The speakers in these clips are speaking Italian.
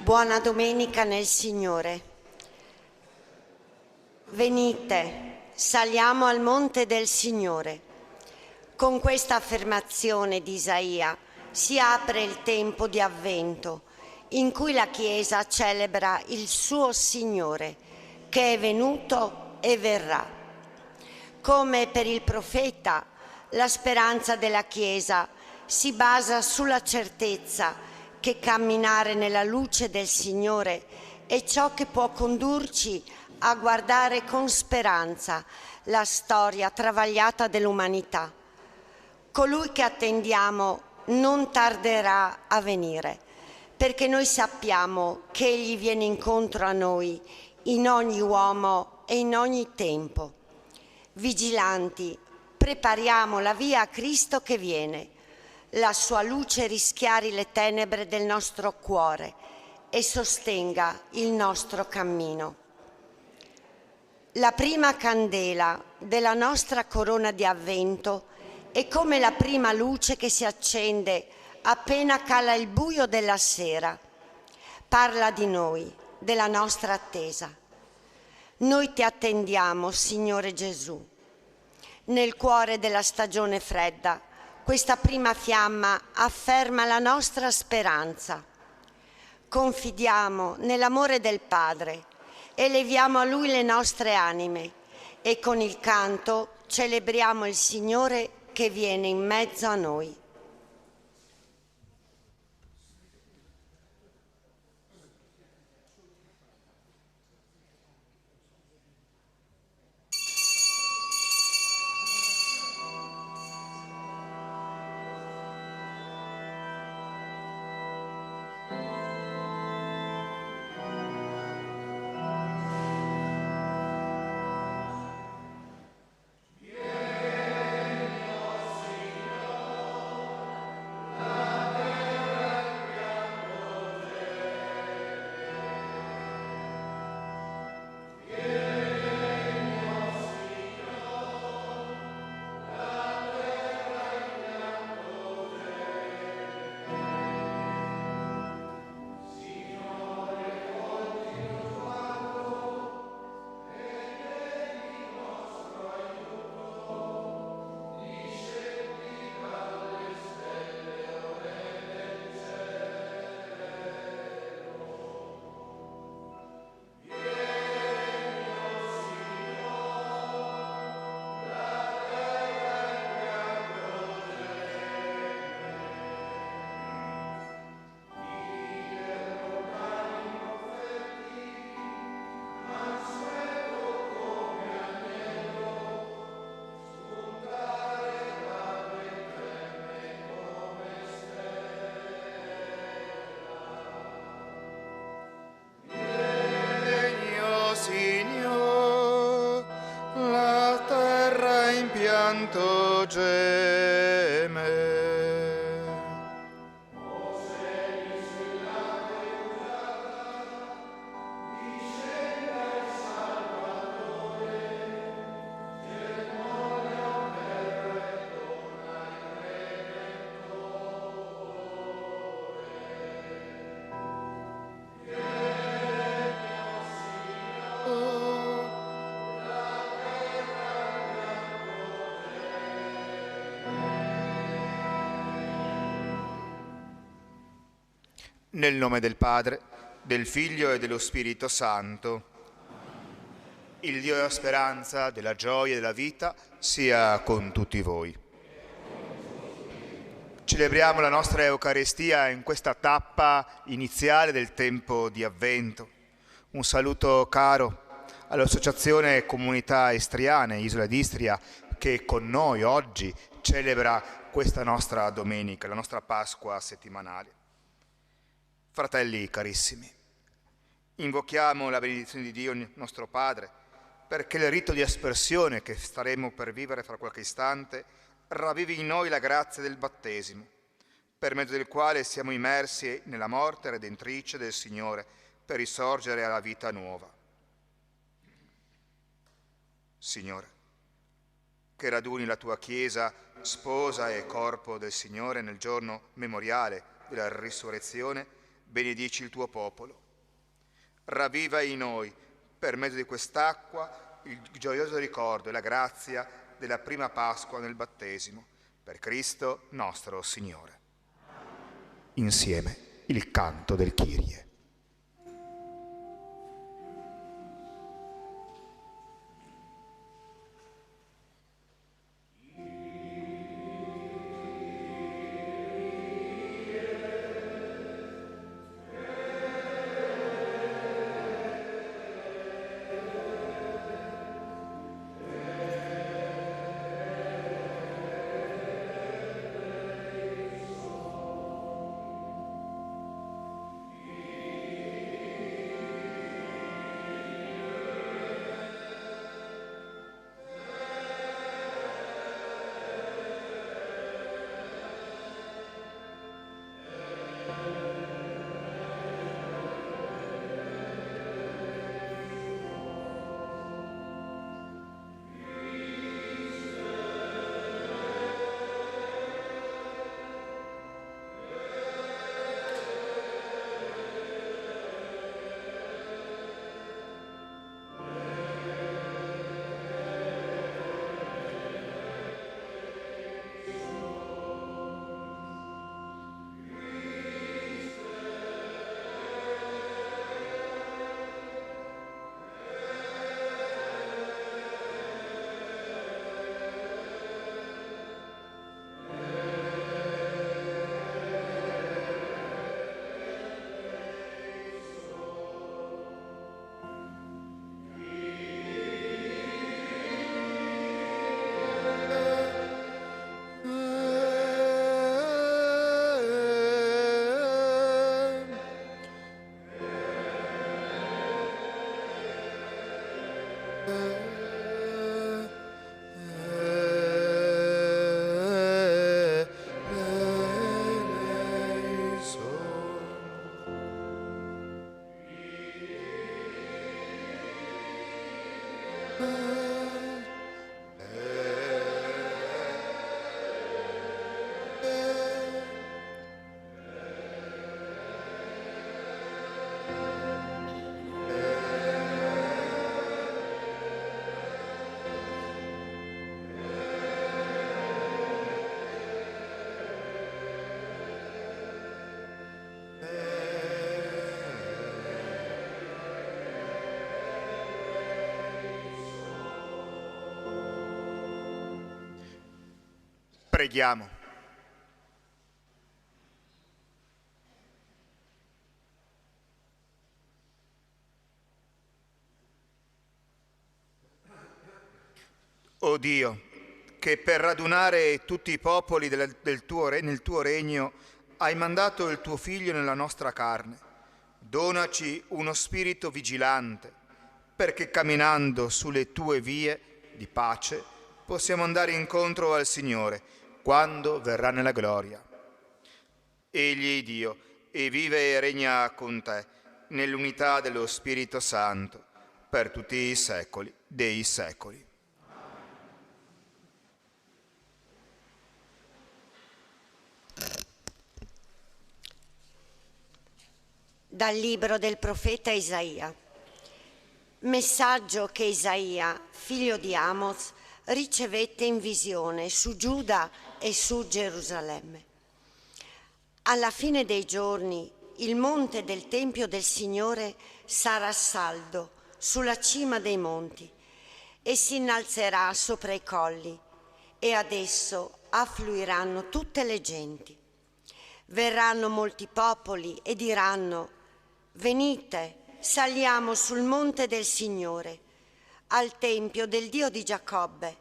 Buona domenica nel Signore. Venite, saliamo al monte del Signore. Con questa affermazione di Isaia si apre il tempo di Avvento, in cui la Chiesa celebra il suo Signore, che è venuto e verrà. Come per il profeta, la speranza della Chiesa si basa sulla certezza che camminare nella luce del Signore è ciò che può condurci a guardare con speranza la storia travagliata dell'umanità. Colui che attendiamo non tarderà a venire, perché noi sappiamo che Egli viene incontro a noi in ogni uomo e in ogni tempo. Vigilanti, prepariamo la via a Cristo che viene. La sua luce rischiari le tenebre del nostro cuore e sostenga il nostro cammino. La prima candela della nostra corona di Avvento è come la prima luce che si accende appena cala il buio della sera. Parla di noi, della nostra attesa. Noi ti attendiamo, Signore Gesù. Nel cuore della stagione fredda, questa prima fiamma afferma la nostra speranza. Confidiamo nell'amore del Padre, eleviamo a Lui le nostre anime e con il canto celebriamo il Signore che viene in mezzo a noi. Nel nome del Padre, del Figlio e dello Spirito Santo. Il Dio della speranza, della gioia e della vita sia con tutti voi. Celebriamo la nostra Eucaristia in questa tappa iniziale del tempo di Avvento. Un saluto caro all'Associazione Comunità Istriane, Isola d'Istria, che con noi oggi celebra questa nostra domenica, la nostra Pasqua settimanale. Fratelli carissimi, invochiamo la benedizione di Dio nostro Padre perché il rito di aspersione che staremo per vivere fra qualche istante ravvivi in noi la grazia del battesimo, per mezzo del quale siamo immersi nella morte redentrice del Signore per risorgere alla vita nuova. Signore, che raduni la tua Chiesa, sposa e corpo del Signore nel giorno memoriale della risurrezione, benedici il tuo popolo. Ravviva in noi, per mezzo di quest'acqua, il gioioso ricordo e la grazia della prima Pasqua nel battesimo, per Cristo nostro Signore. Insieme il canto del Kyrie. Preghiamo. O Dio, che per radunare tutti i popoli nel tuo regno hai mandato il tuo Figlio nella nostra carne, donaci uno spirito vigilante, perché camminando sulle tue vie di pace possiamo andare incontro al Signore quando verrà nella gloria. Egli è Dio e vive e regna con te nell'unità dello Spirito Santo per tutti i secoli dei secoli. Dal libro del profeta Isaia. Messaggio che Isaia, figlio di Amos, ricevette in visione su Giuda e su Gerusalemme. Alla fine dei giorni il monte del Tempio del Signore sarà saldo sulla cima dei monti e si innalzerà sopra i colli, e ad esso affluiranno tutte le genti. Verranno molti popoli e diranno: venite, saliamo sul monte del Signore, al Tempio del Dio di Giacobbe,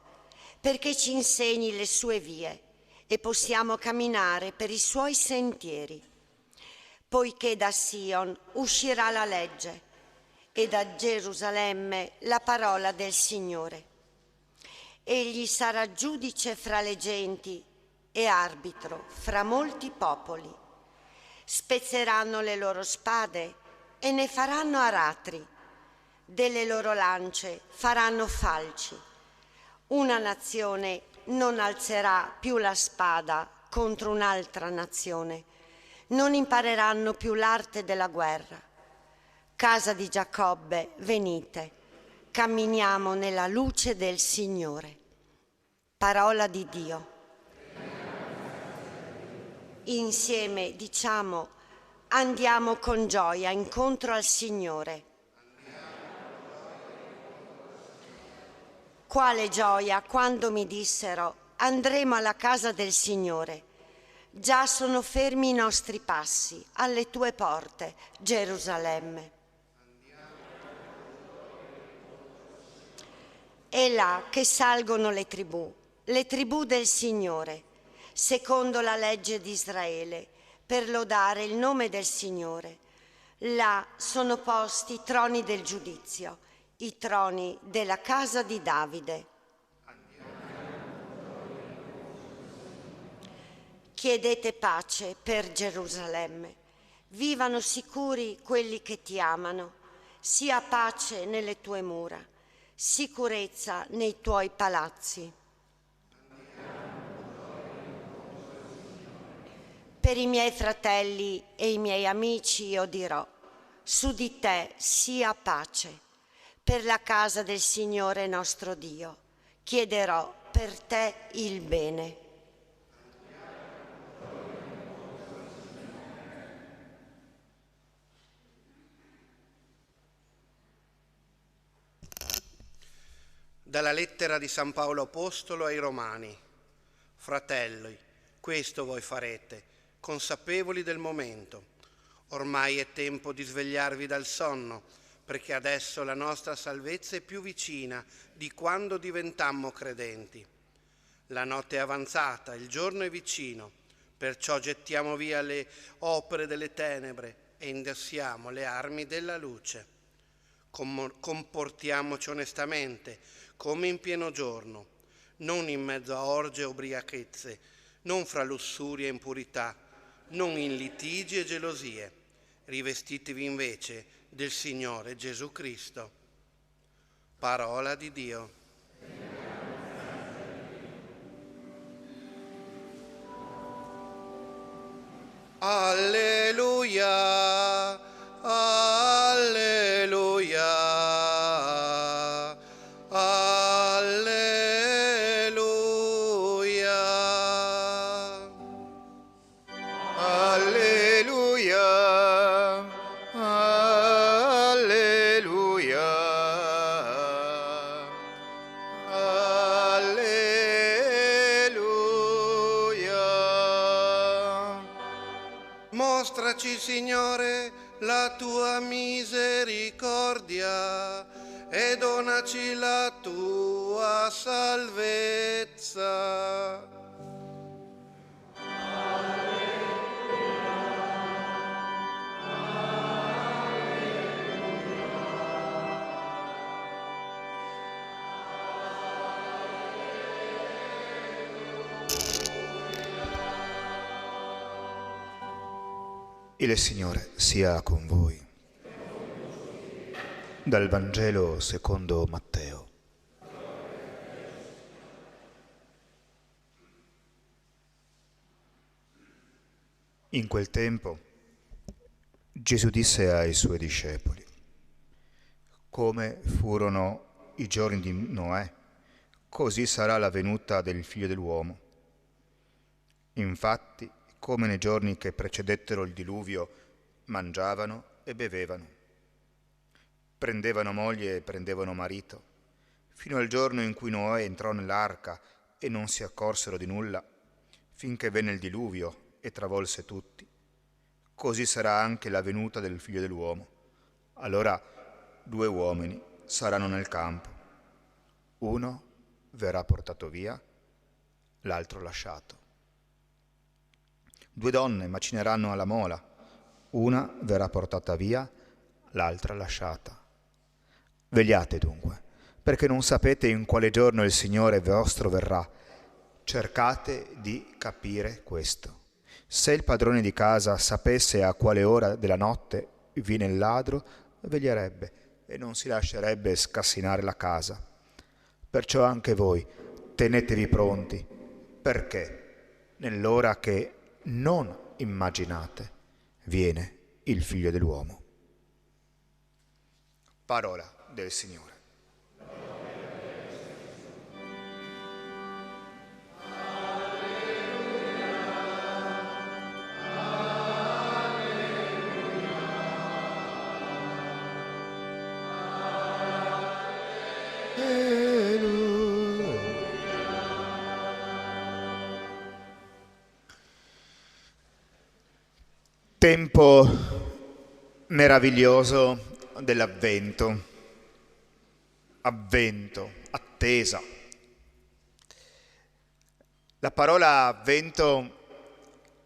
perché ci insegni le sue vie e possiamo camminare per i suoi sentieri. Poiché da Sion uscirà la legge e da Gerusalemme la parola del Signore. Egli sarà giudice fra le genti e arbitro fra molti popoli. Spezzeranno le loro spade e ne faranno aratri, delle loro lance faranno falci. Una nazione non alzerà più la spada contro un'altra nazione, non impareranno più l'arte della guerra. Casa di Giacobbe, venite, camminiamo nella luce del Signore. Parola di Dio. Insieme diciamo: andiamo con gioia incontro al Signore. Quale gioia quando mi dissero: andremo alla casa del Signore. Già sono fermi i nostri passi alle tue porte, Gerusalemme. È là che salgono le tribù del Signore, secondo la legge di Israele, per lodare il nome del Signore. Là sono posti i troni del giudizio, i troni della casa di Davide. Chiedete pace per Gerusalemme. Vivano sicuri quelli che ti amano. Sia pace nelle tue mura, sicurezza nei tuoi palazzi. Per i miei fratelli e i miei amici io dirò: su di te sia pace. Per la casa del Signore nostro Dio chiederò per te il bene. Dalla lettera di San Paolo Apostolo ai Romani. Fratelli, questo voi farete, consapevoli del momento. Ormai è tempo di svegliarvi dal sonno, perché adesso la nostra salvezza è più vicina di quando diventammo credenti. La notte è avanzata, il giorno è vicino, perciò gettiamo via le opere delle tenebre e indossiamo le armi della luce. Comportiamoci onestamente, come in pieno giorno, non in mezzo a orge e ubriachezze, non fra lussuria e impurità, non in litigi e gelosie. Rivestitevi invece del Signore Gesù Cristo. Parola di Dio. Alleluia, alleluia, alleluia. Alleluia, alleluia, alleluia. Mostraci, Signore, la tua misericordia e donaci la tua salvezza. Il Signore sia con voi. Dal Vangelo secondo Matteo. In quel tempo Gesù disse ai suoi discepoli: come furono i giorni di Noè, così sarà la venuta del Figlio dell'uomo. Infatti, come nei giorni che precedettero il diluvio, mangiavano e bevevano, prendevano moglie e prendevano marito, fino al giorno in cui Noè entrò nell'arca e non si accorsero di nulla, finché venne il diluvio e travolse tutti. Così sarà anche la venuta del Figlio dell'uomo. Allora 2 uomini saranno nel campo, uno verrà portato via, l'altro lasciato. 2 donne macineranno alla mola, una verrà portata via, l'altra lasciata. Vegliate dunque, perché non sapete in quale giorno il Signore vostro verrà. Cercate di capire questo. Se il padrone di casa sapesse a quale ora della notte viene il ladro, veglierebbe e non si lascerebbe scassinare la casa. Perciò anche voi tenetevi pronti, perché nell'ora che non immaginate viene il Figlio dell'uomo. Parola del Signore. Tempo meraviglioso dell'Avvento, avvento, attesa. La parola avvento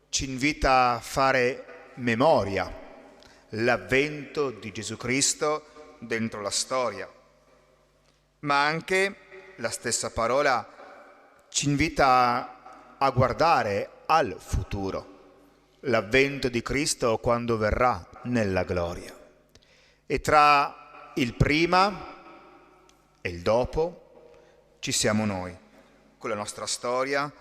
ci invita a fare memoria, l'avvento di Gesù Cristo dentro la storia, ma anche la stessa parola ci invita a guardare al futuro, l'avvento di Cristo quando verrà nella gloria. E tra il prima e il dopo ci siamo noi, con la nostra storia,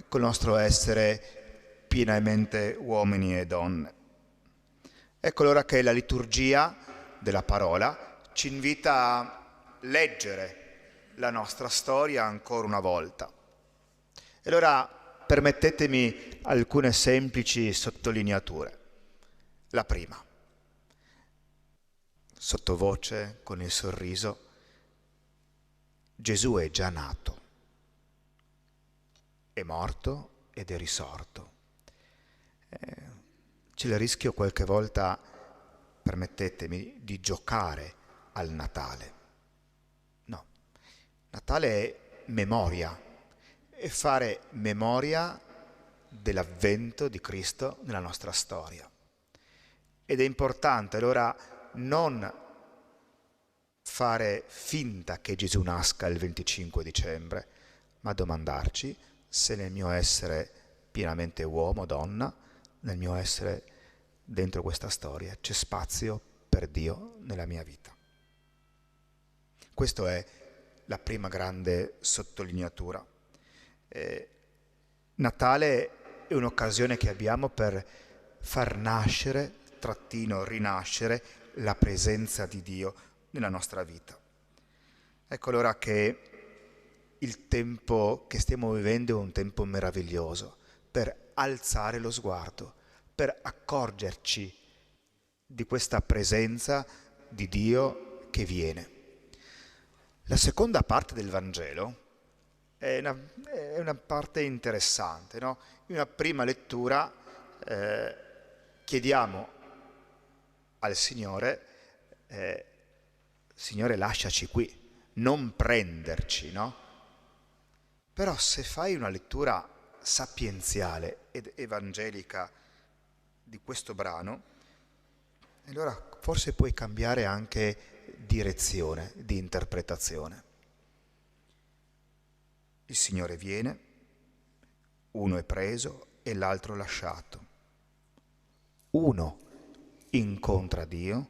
con il nostro essere pienamente uomini e donne. Ecco allora che la liturgia della parola ci invita a leggere la nostra storia ancora una volta. E allora permettetemi alcune semplici sottolineature. La prima, sottovoce, con il sorriso, Gesù è già nato, è morto ed è risorto. C'è il rischio qualche volta, permettetemi, di giocare al Natale. No, Natale è memoria, e fare memoria dell'avvento di Cristo nella nostra storia. Ed è importante allora non fare finta che Gesù nasca il 25 dicembre, ma domandarci se nel mio essere pienamente uomo, donna, nel mio essere dentro questa storia c'è spazio per Dio nella mia vita. Questa è la prima grande sottolineatura. Natale è un'occasione che abbiamo per far nascere, rinascere la presenza di Dio nella nostra vita. Ecco allora che il tempo che stiamo vivendo è un tempo meraviglioso per alzare lo sguardo, per accorgerci di questa presenza di Dio che viene. La seconda parte del Vangelo è una parte interessante, no? In una prima lettura chiediamo al Signore, Signore lasciaci qui, non prenderci, no? Però se fai una lettura sapienziale ed evangelica di questo brano, allora forse puoi cambiare anche direzione di interpretazione. Il Signore viene, uno è preso e l'altro lasciato. Uno incontra Dio,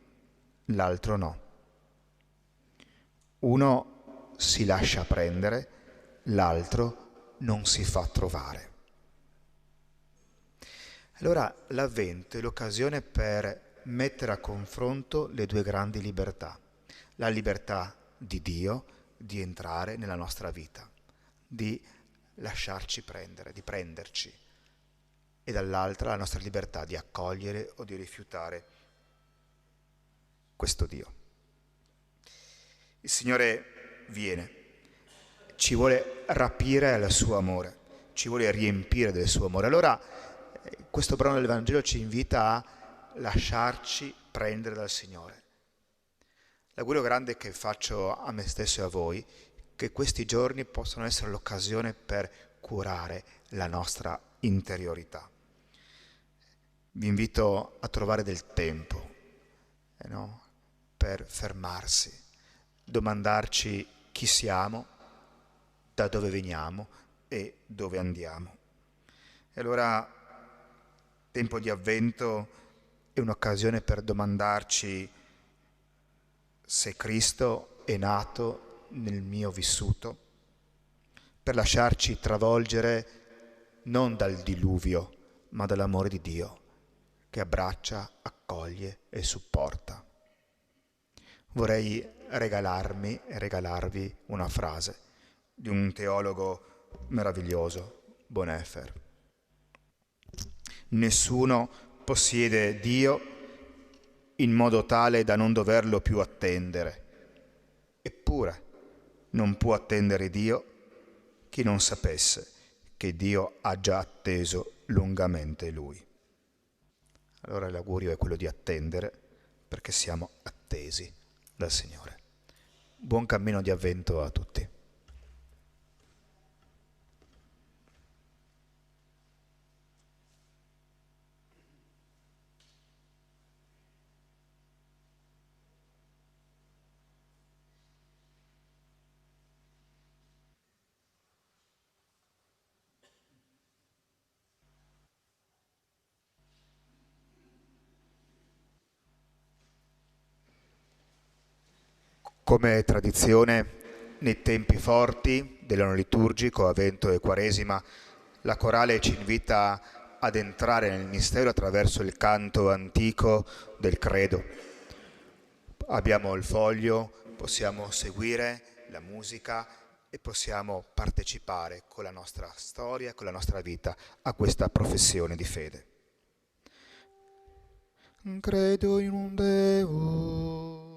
l'altro no. Uno si lascia prendere, l'altro non si fa trovare. Allora l'Avvento è l'occasione per mettere a confronto le due grandi libertà. La libertà di Dio di entrare nella nostra vita, di lasciarci prendere, di prenderci, e dall'altra la nostra libertà di accogliere o di rifiutare questo Dio. Il Signore viene, ci vuole rapire al suo amore, ci vuole riempire del suo amore. Allora questo brano del Vangelo ci invita a lasciarci prendere dal Signore. L'augurio grande che faccio a me stesso e a voi, che questi giorni possano essere l'occasione per curare la nostra interiorità. Vi invito a trovare del tempo, per fermarsi, domandarci chi siamo, da dove veniamo e dove andiamo. E allora, tempo di Avvento è un'occasione per domandarci se Cristo è nato nel mio vissuto, per lasciarci travolgere non dal diluvio, ma dall'amore di Dio, che abbraccia, accoglie e supporta. Vorrei regalarvi una frase di un teologo meraviglioso, Bonhoeffer. Nessuno possiede Dio in modo tale da non doverlo più attendere. Eppure non può attendere Dio chi non sapesse che Dio ha già atteso lungamente Lui. Allora l'augurio è quello di attendere, perché siamo attesi dal Signore. Buon cammino di Avvento a tutti. Come tradizione, nei tempi forti dell'anno liturgico, Avvento e Quaresima, la corale ci invita ad entrare nel mistero attraverso il canto antico del credo. Abbiamo il foglio, possiamo seguire la musica e possiamo partecipare con la nostra storia, con la nostra vita a questa professione di fede. Credo in un Dio.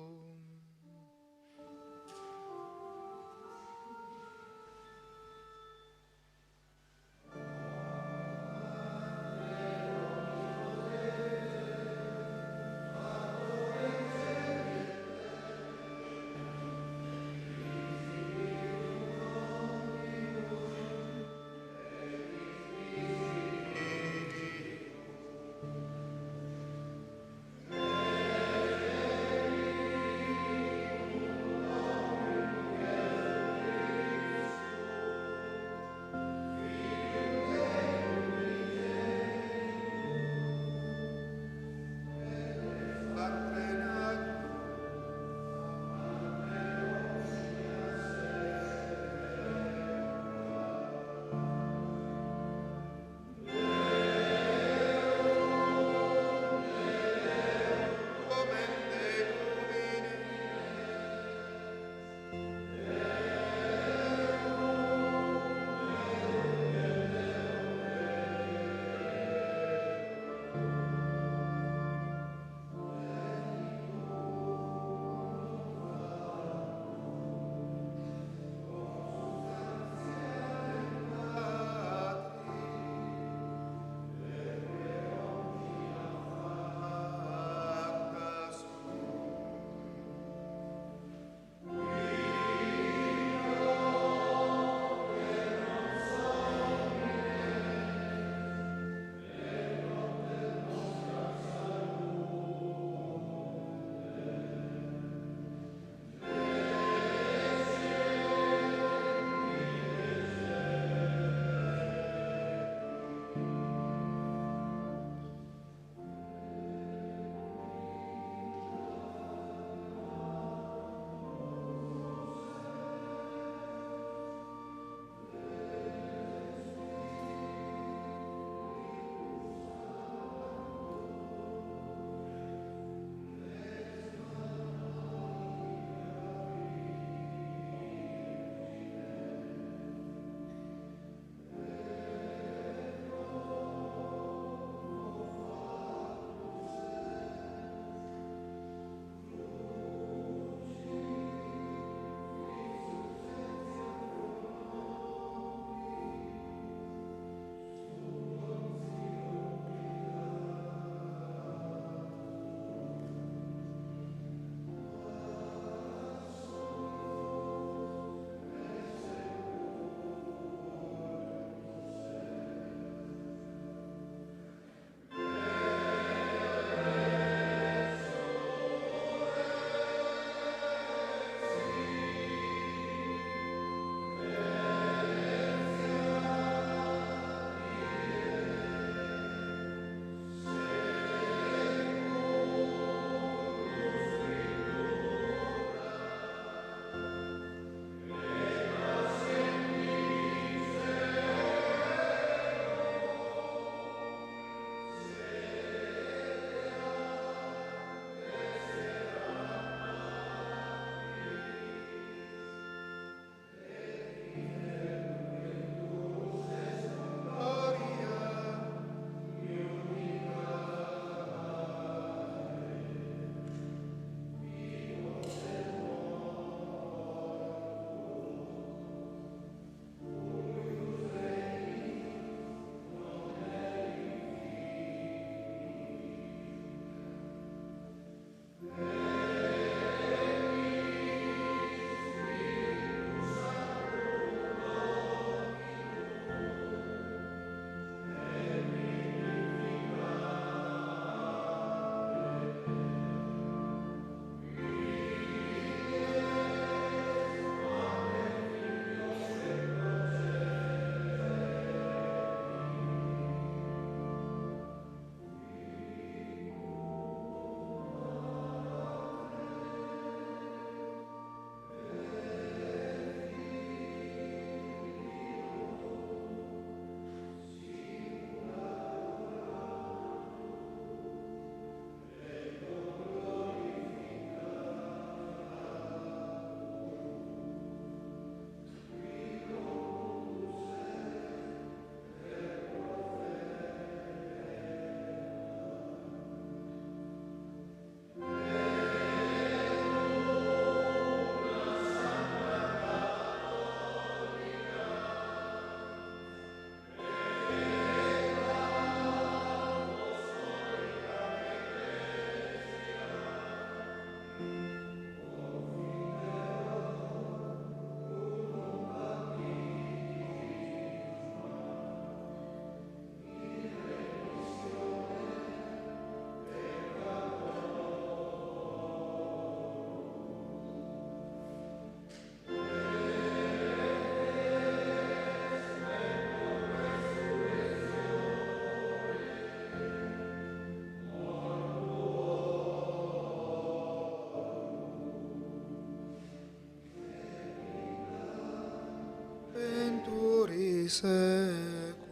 secoli.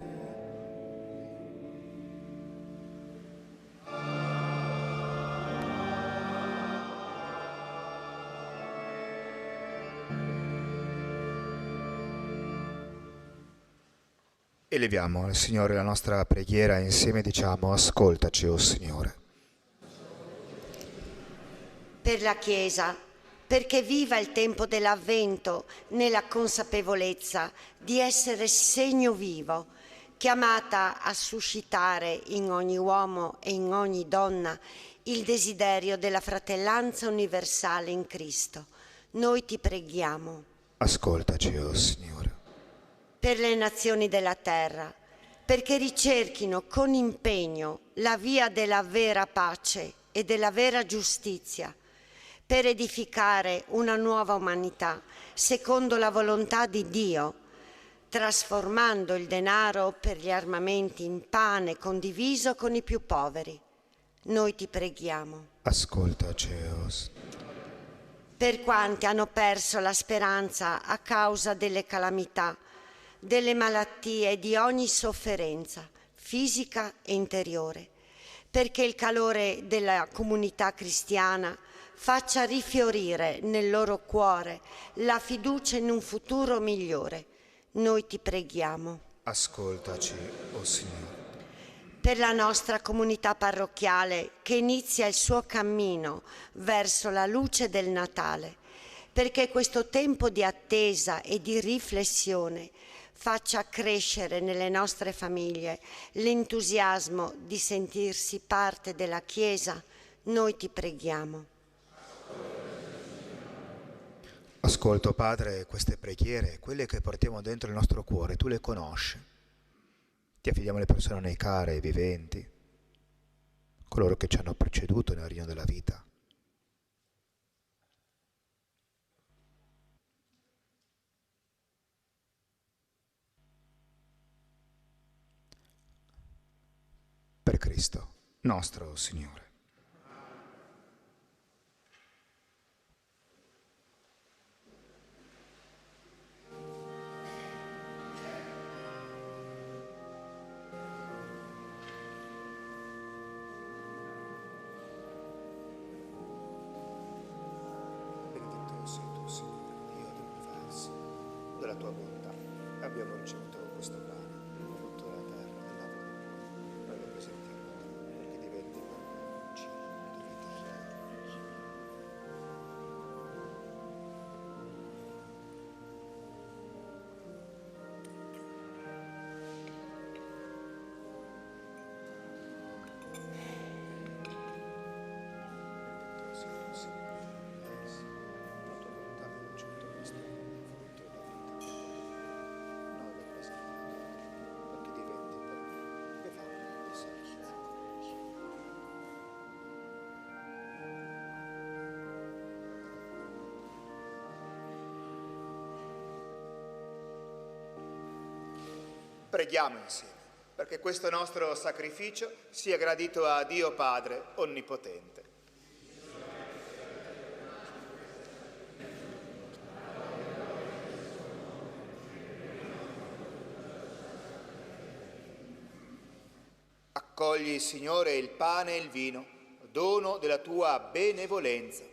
Eleviamo al Signore la nostra preghiera e insieme diciamo: ascoltaci, o Signore. Per la Chiesa, perché viva il tempo dell'Avvento nella consapevolezza di essere segno vivo, chiamata a suscitare in ogni uomo e in ogni donna il desiderio della fratellanza universale in Cristo. Noi ti preghiamo. Ascoltaci, o Signore. Per le nazioni della terra, perché ricerchino con impegno la via della vera pace e della vera giustizia, per edificare una nuova umanità secondo la volontà di Dio, trasformando il denaro per gli armamenti in pane condiviso con i più poveri. Noi ti preghiamo. Ascoltaci, o Signore. Per quanti hanno perso la speranza a causa delle calamità, delle malattie e di ogni sofferenza fisica e interiore, perché il calore della comunità cristiana faccia rifiorire nel loro cuore la fiducia in un futuro migliore. Noi ti preghiamo. Ascoltaci, o Signore. Per la nostra comunità parrocchiale che inizia il suo cammino verso la luce del Natale, perché questo tempo di attesa e di riflessione faccia crescere nelle nostre famiglie l'entusiasmo di sentirsi parte della Chiesa, noi ti preghiamo. Ascolto, Padre, queste preghiere, quelle che portiamo dentro il nostro cuore, tu le conosci. Ti affidiamo le persone a noi care e viventi, coloro che ci hanno preceduto nel regno della vita. Per Cristo, nostro Signore. Benedetto sei tu, Signore, Dio dell'universo, della tua bontà abbiamo ricevuto questo pane, frutto della terra, del lavoro. Noi lo presentiamo a te, perché diventi per noi cibo di vita eterna. Benedetto sei tu, Signore, dell'universo, la tua bontà abbiamo ricevuto questo frutto della vita. Noi lo presentiamo a te, perché diventi per noi le favole di salvezza. Preghiamo insieme, perché questo nostro sacrificio sia gradito a Dio Padre Onnipotente. Accogli, Signore, il pane e il vino, dono della tua benevolenza.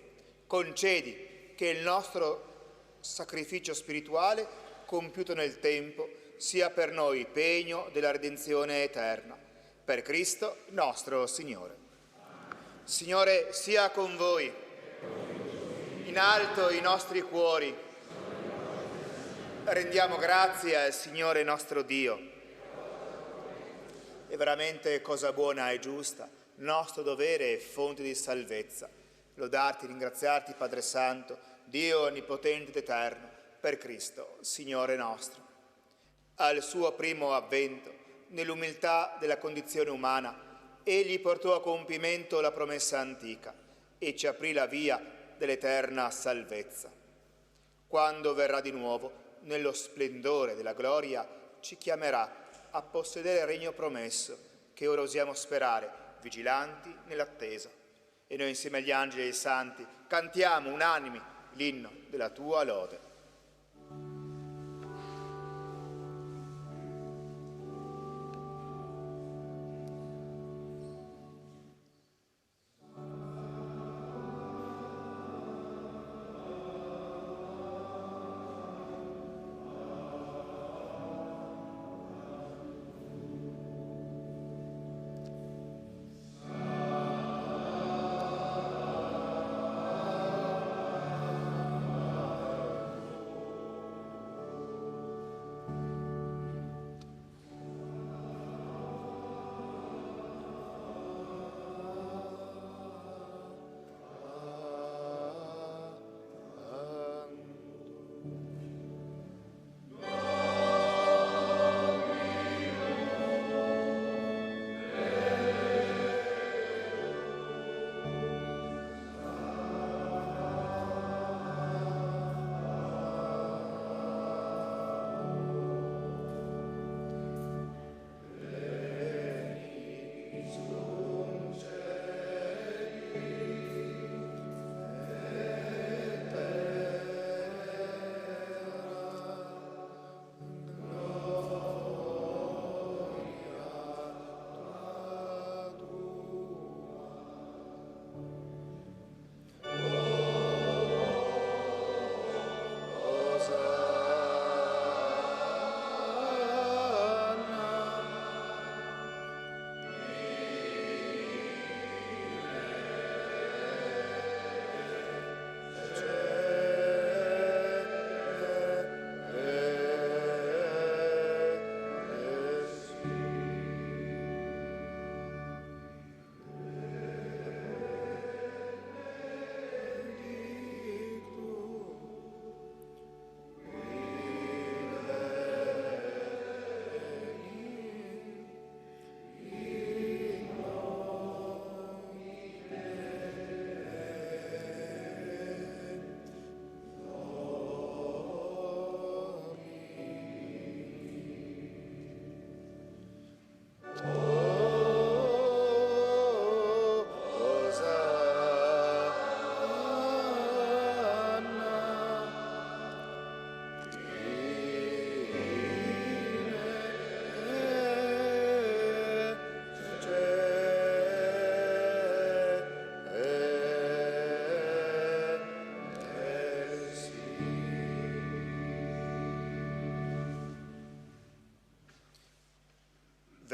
Concedi che il nostro sacrificio spirituale, compiuto nel tempo, sia per noi pegno della redenzione eterna. Per Cristo nostro Signore. Signore, sia con voi. In alto i nostri cuori. Rendiamo grazie al Signore nostro Dio. È veramente cosa buona e giusta, nostro dovere e fonte di salvezza. Lodarti, ringraziarti, Padre Santo, Dio onnipotente ed eterno, per Cristo, Signore nostro. Al suo primo avvento, nell'umiltà della condizione umana, egli portò a compimento la promessa antica e ci aprì la via dell'eterna salvezza. Quando verrà di nuovo, nello splendore della gloria, ci chiamerà a possedere il regno promesso, che ora osiamo sperare, vigilanti nell'attesa. E noi insieme agli angeli e ai santi cantiamo unanimi l'inno della tua lode.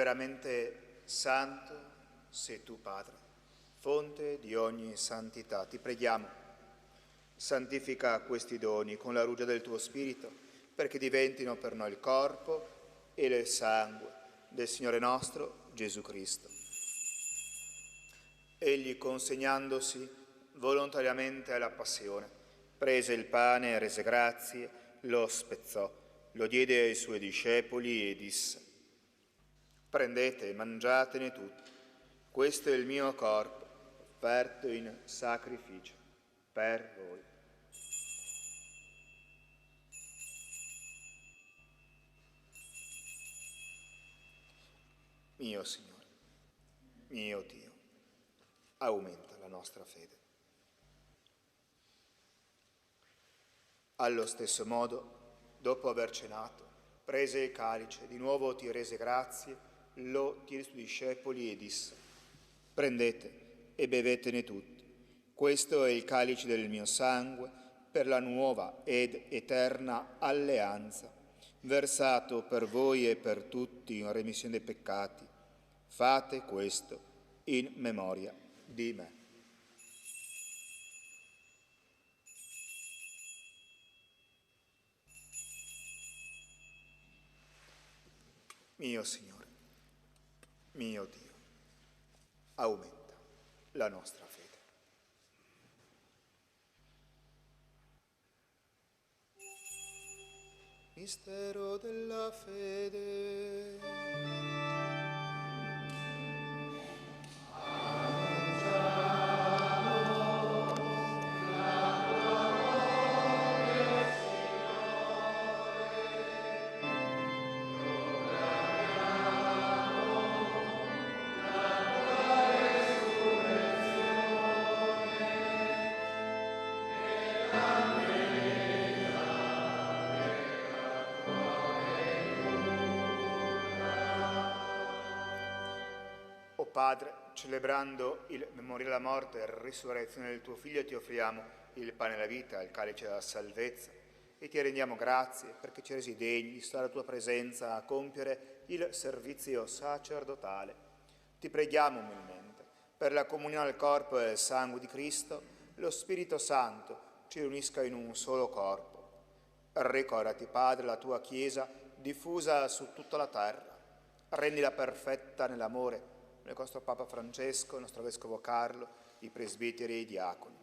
veramente santo sei tu, Padre, fonte di ogni santità. Ti preghiamo, santifica questi doni con la rugia del tuo Spirito, perché diventino per noi il corpo e il sangue del Signore nostro Gesù Cristo. Egli, consegnandosi volontariamente alla passione, prese il pane, rese grazie, lo spezzò, lo diede ai suoi discepoli e disse: prendete e mangiatene tutti, questo è il mio corpo, offerto in sacrificio per voi. Mio Signore, mio Dio, aumenta la nostra fede. Allo stesso modo, dopo aver cenato, prese il calice, di nuovo ti rese grazie, lo diede ai suoi discepoli e disse: prendete e bevetene tutti, questo è il calice del mio sangue per la nuova ed eterna alleanza, versato per voi e per tutti in remissione dei peccati. Fate questo in memoria di me. Mio Signore, mio Dio, aumenta la nostra fede. Mistero della fede. Padre, celebrando il memoriale della morte e risurrezione del tuo Figlio, ti offriamo il pane della vita, il calice della salvezza e ti rendiamo grazie perché ci resi degni di stare alla tua presenza a compiere il servizio sacerdotale. Ti preghiamo umilmente per la comunione al corpo e al sangue di Cristo, lo Spirito Santo ci unisca in un solo corpo. Ricordati, Padre, la tua Chiesa diffusa su tutta la terra. Rendila perfetta nell'amore nel nostro Papa Francesco, il nostro Vescovo Carlo, i presbiteri e i diaconi.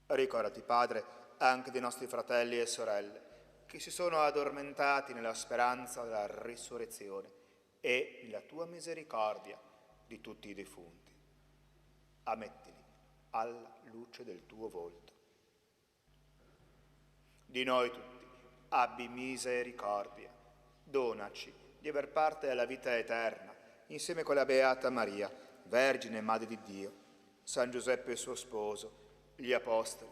Ricordati, Padre, anche dei nostri fratelli e sorelle che si sono addormentati nella speranza della risurrezione e nella tua misericordia di tutti i defunti. Ammettili alla luce del tuo volto. Di noi tutti abbi misericordia, donaci di aver parte alla vita eterna, insieme con la Beata Maria, Vergine e Madre di Dio, San Giuseppe suo sposo, gli Apostoli,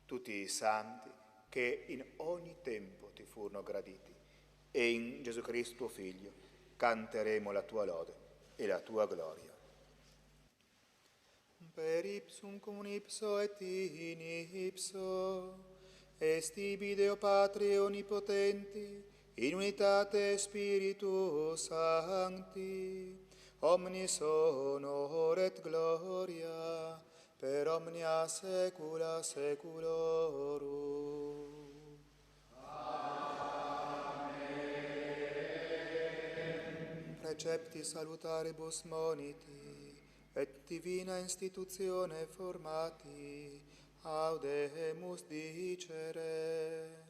tutti i santi che in ogni tempo ti furono graditi, e in Gesù Cristo tuo Figlio canteremo la tua lode e la tua gloria. Per ipsum cum ipso et in ipso, estibi Deo Patri Onnipotenti, in unitate Spiritus Sancti, omnis honor et gloria, per omnia saecula saeculorum. Amen. Precepti salutaribus moniti, et divina institutione formati, audemus dicere.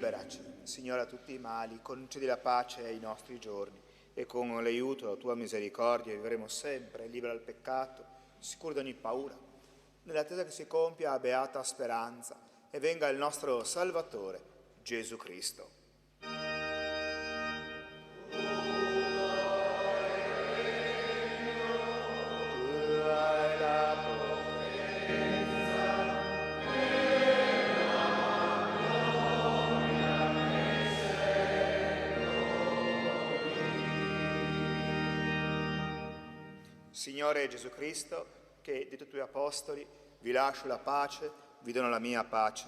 liberaci, Signore, da tutti i mali, concedi la pace ai nostri giorni e con l'aiuto della tua misericordia vivremo sempre liberi dal peccato, sicuri di ogni paura, nell'attesa che si compia la beata speranza e venga il nostro Salvatore, Gesù Cristo. Signore Gesù Cristo, che detto ai tuoi apostoli, vi lascio la pace, vi dono la mia pace.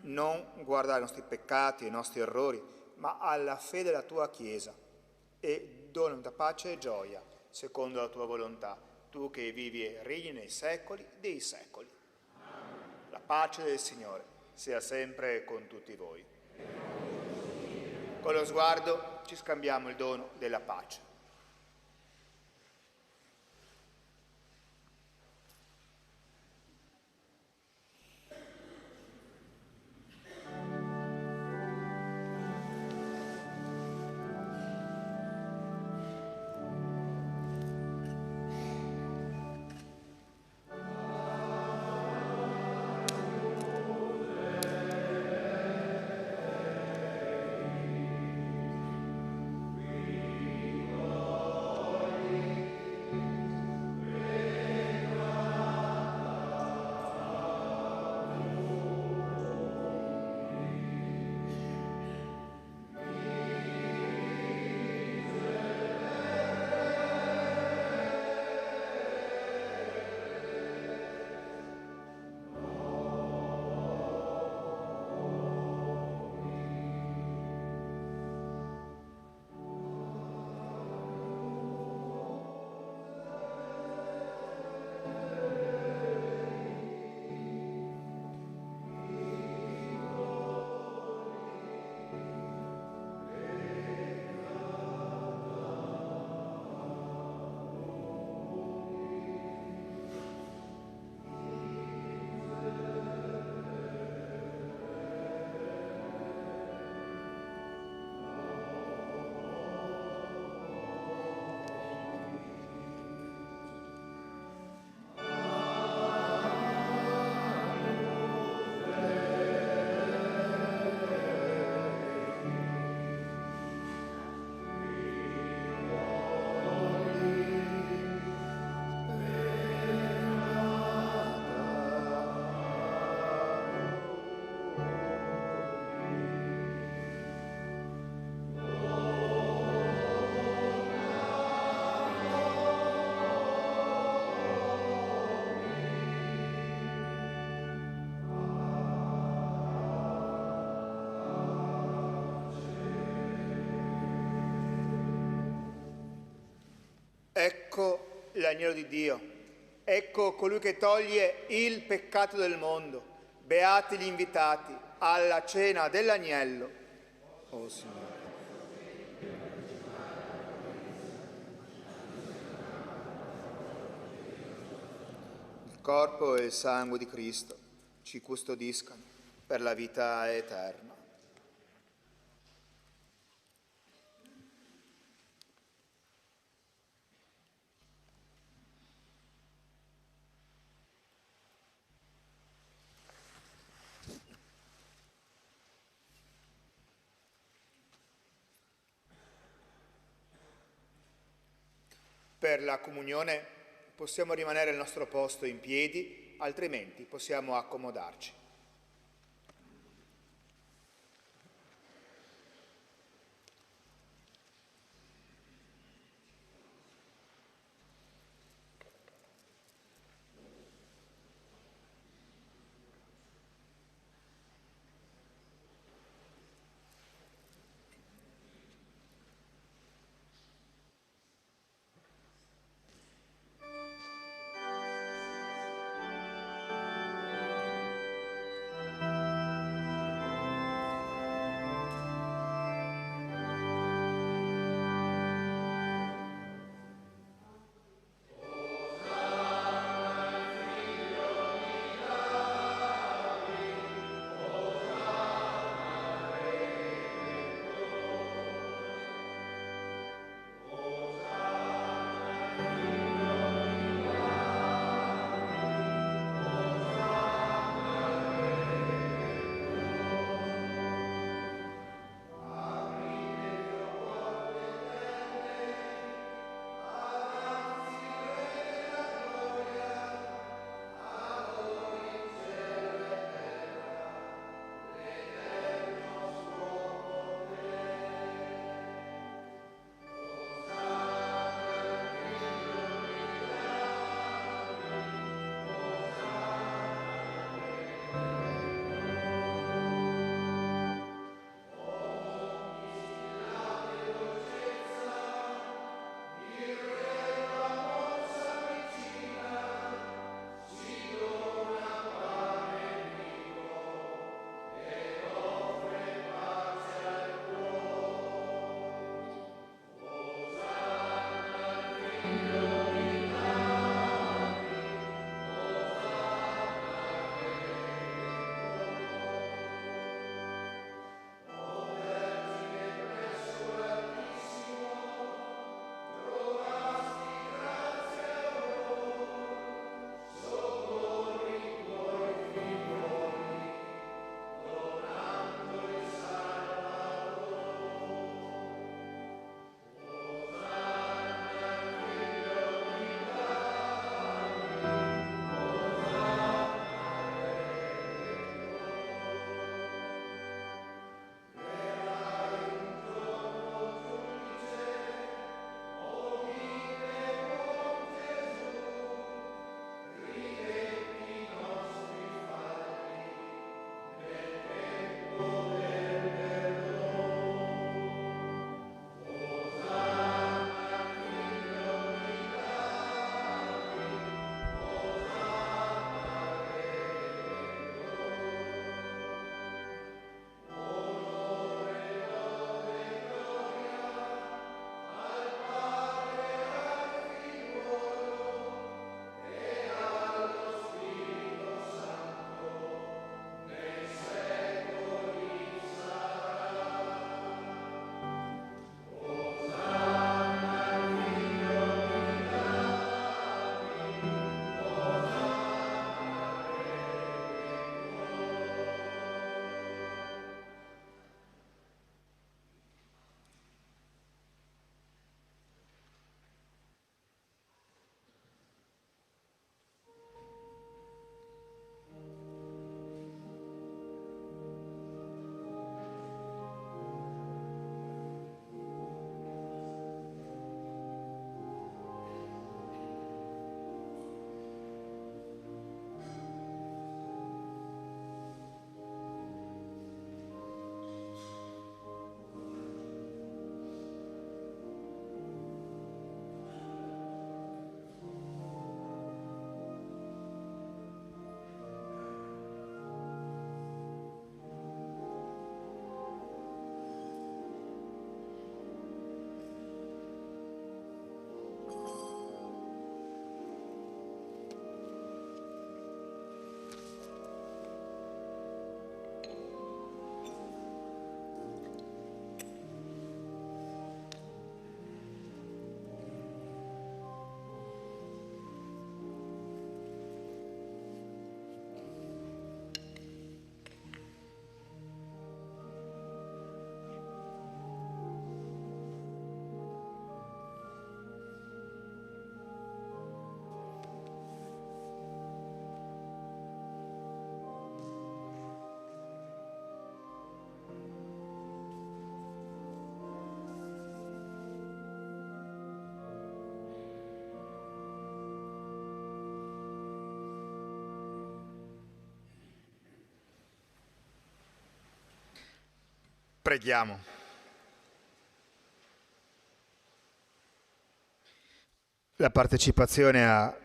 Non guardare i nostri peccati e i nostri errori, ma alla fede della tua Chiesa. E dona da pace e gioia, secondo la tua volontà, tu che vivi e regni nei secoli dei secoli. La pace del Signore sia sempre con tutti voi. Con lo sguardo ci scambiamo il dono della pace. Ecco l'agnello di Dio, ecco colui che toglie il peccato del mondo. Beati gli invitati alla cena dell'agnello. Oh Signore. Il corpo e il sangue di Cristo ci custodiscano per la vita eterna. Per la comunione possiamo rimanere al nostro posto in piedi, altrimenti possiamo accomodarci. Preghiamo. La partecipazione a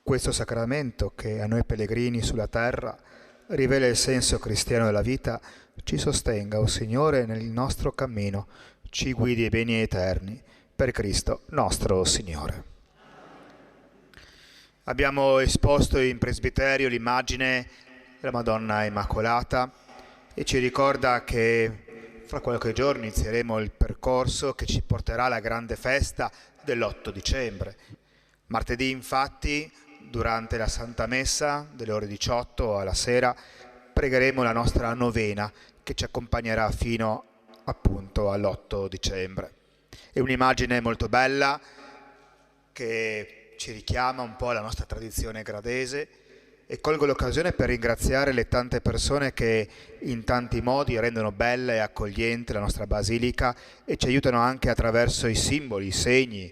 questo sacramento che a noi pellegrini sulla terra rivela il senso cristiano della vita, ci sostenga, o Signore, nel nostro cammino, ci guidi ai beni eterni, per Cristo nostro Signore. Abbiamo esposto in presbiterio l'immagine della Madonna Immacolata e ci ricorda che fra qualche giorno inizieremo il percorso che ci porterà alla grande festa dell'8 dicembre. Martedì, infatti, durante la Santa Messa, delle ore 18 alla sera, pregheremo la nostra novena che ci accompagnerà fino appunto all'8 dicembre. È un'immagine molto bella che ci richiama un po' alla nostra tradizione gradese e colgo l'occasione per ringraziare le tante persone che in tanti modi rendono bella e accogliente la nostra basilica e ci aiutano anche attraverso i simboli, i segni,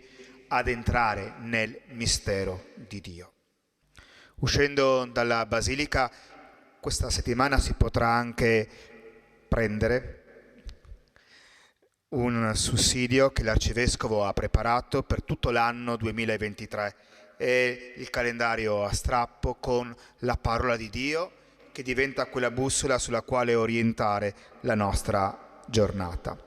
ad entrare nel mistero di Dio. Uscendo dalla basilica, questa settimana si potrà anche prendere un sussidio che l'Arcivescovo ha preparato per tutto l'anno 2023. È il calendario a strappo con la parola di Dio che diventa quella bussola sulla quale orientare la nostra giornata.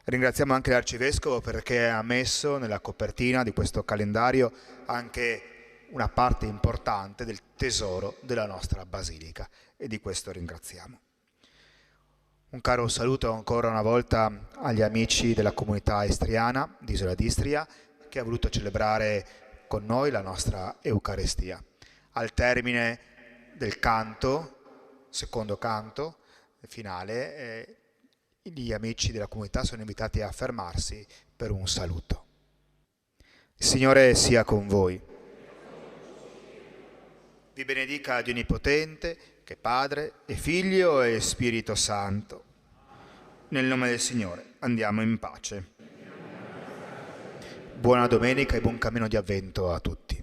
Ringraziamo anche l'Arcivescovo perché ha messo nella copertina di questo calendario anche una parte importante del tesoro della nostra basilica e di questo ringraziamo. Un caro saluto ancora una volta agli amici della comunità istriana di Isola d'Istria che ha voluto celebrare con noi la nostra Eucaristia. Al termine del canto, secondo canto finale, gli amici della comunità sono invitati a fermarsi per un saluto. Il Signore sia con voi. Vi benedica Dio Onnipotente, che è Padre e Figlio e Spirito Santo. Nel nome del Signore andiamo in pace. Buona domenica e buon cammino di Avvento a tutti.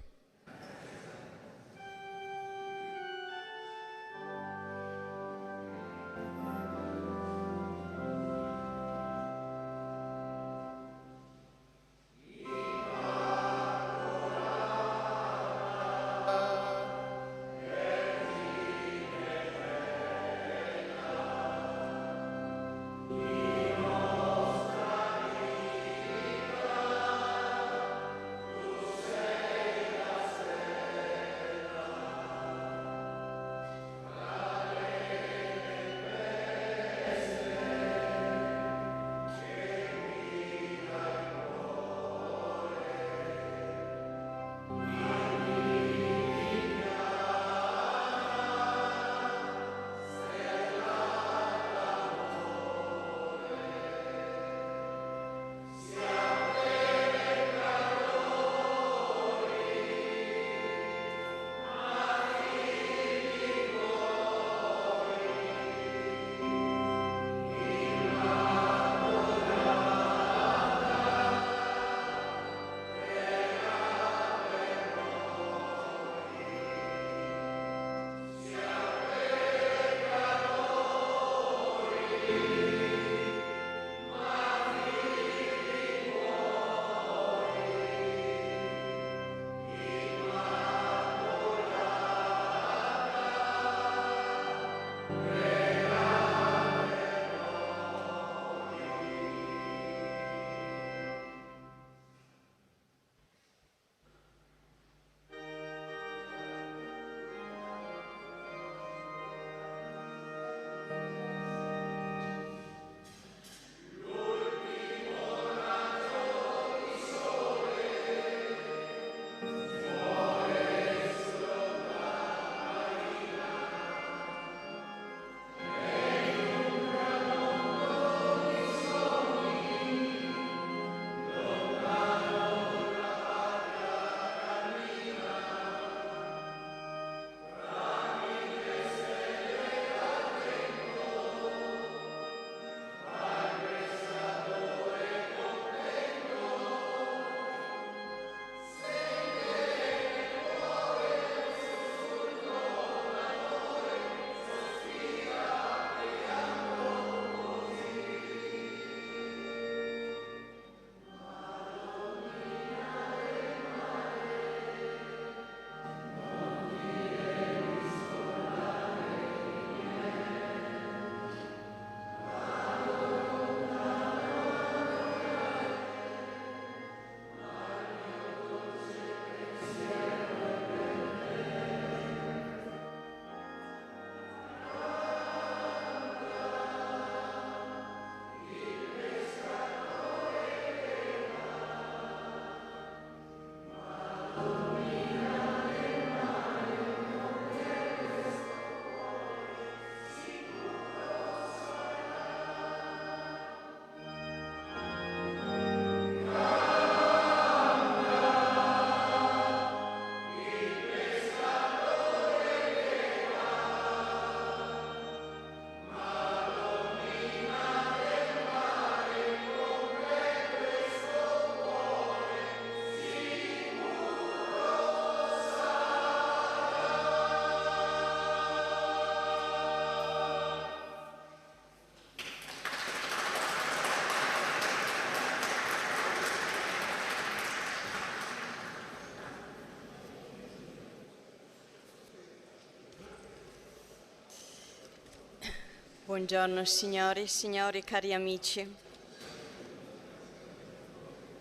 Buongiorno signori, cari amici.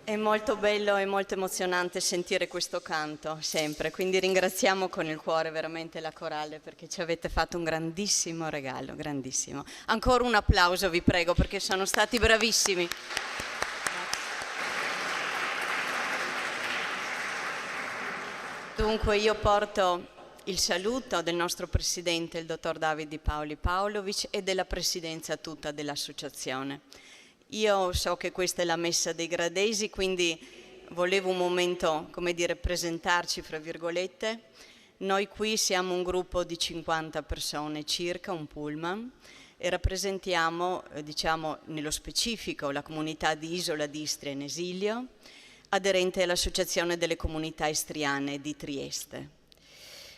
È molto bello e molto emozionante sentire questo canto, sempre. Quindi ringraziamo con il cuore veramente la corale perché ci avete fatto un grandissimo regalo, grandissimo. Ancora un applauso vi prego perché sono stati bravissimi. Dunque io porto il saluto del nostro presidente, il dottor David Di Paoli Paulovic, e della presidenza tutta dell'associazione. Io so che questa è la messa dei gradesi, quindi volevo un momento, come dire, presentarci, fra virgolette. Noi qui siamo un gruppo di 50 persone circa, un pullman, e rappresentiamo, diciamo, nello specifico la comunità di Isola d'Istria in esilio, aderente all'Associazione delle Comunità Istriane di Trieste.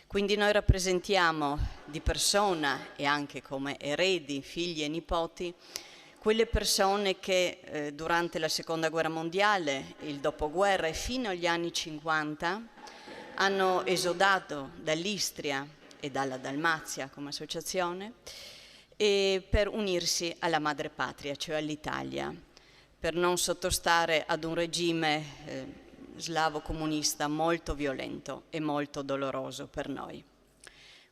Quindi noi rappresentiamo di persona e anche come eredi, figli e nipoti, quelle persone che durante la Seconda Guerra Mondiale, il dopoguerra e fino agli anni 50 hanno esodato dall'Istria e dalla Dalmazia come associazione per unirsi alla madrepatria, cioè all'Italia, per non sottostare ad un regime slavo comunista molto violento e molto doloroso per noi.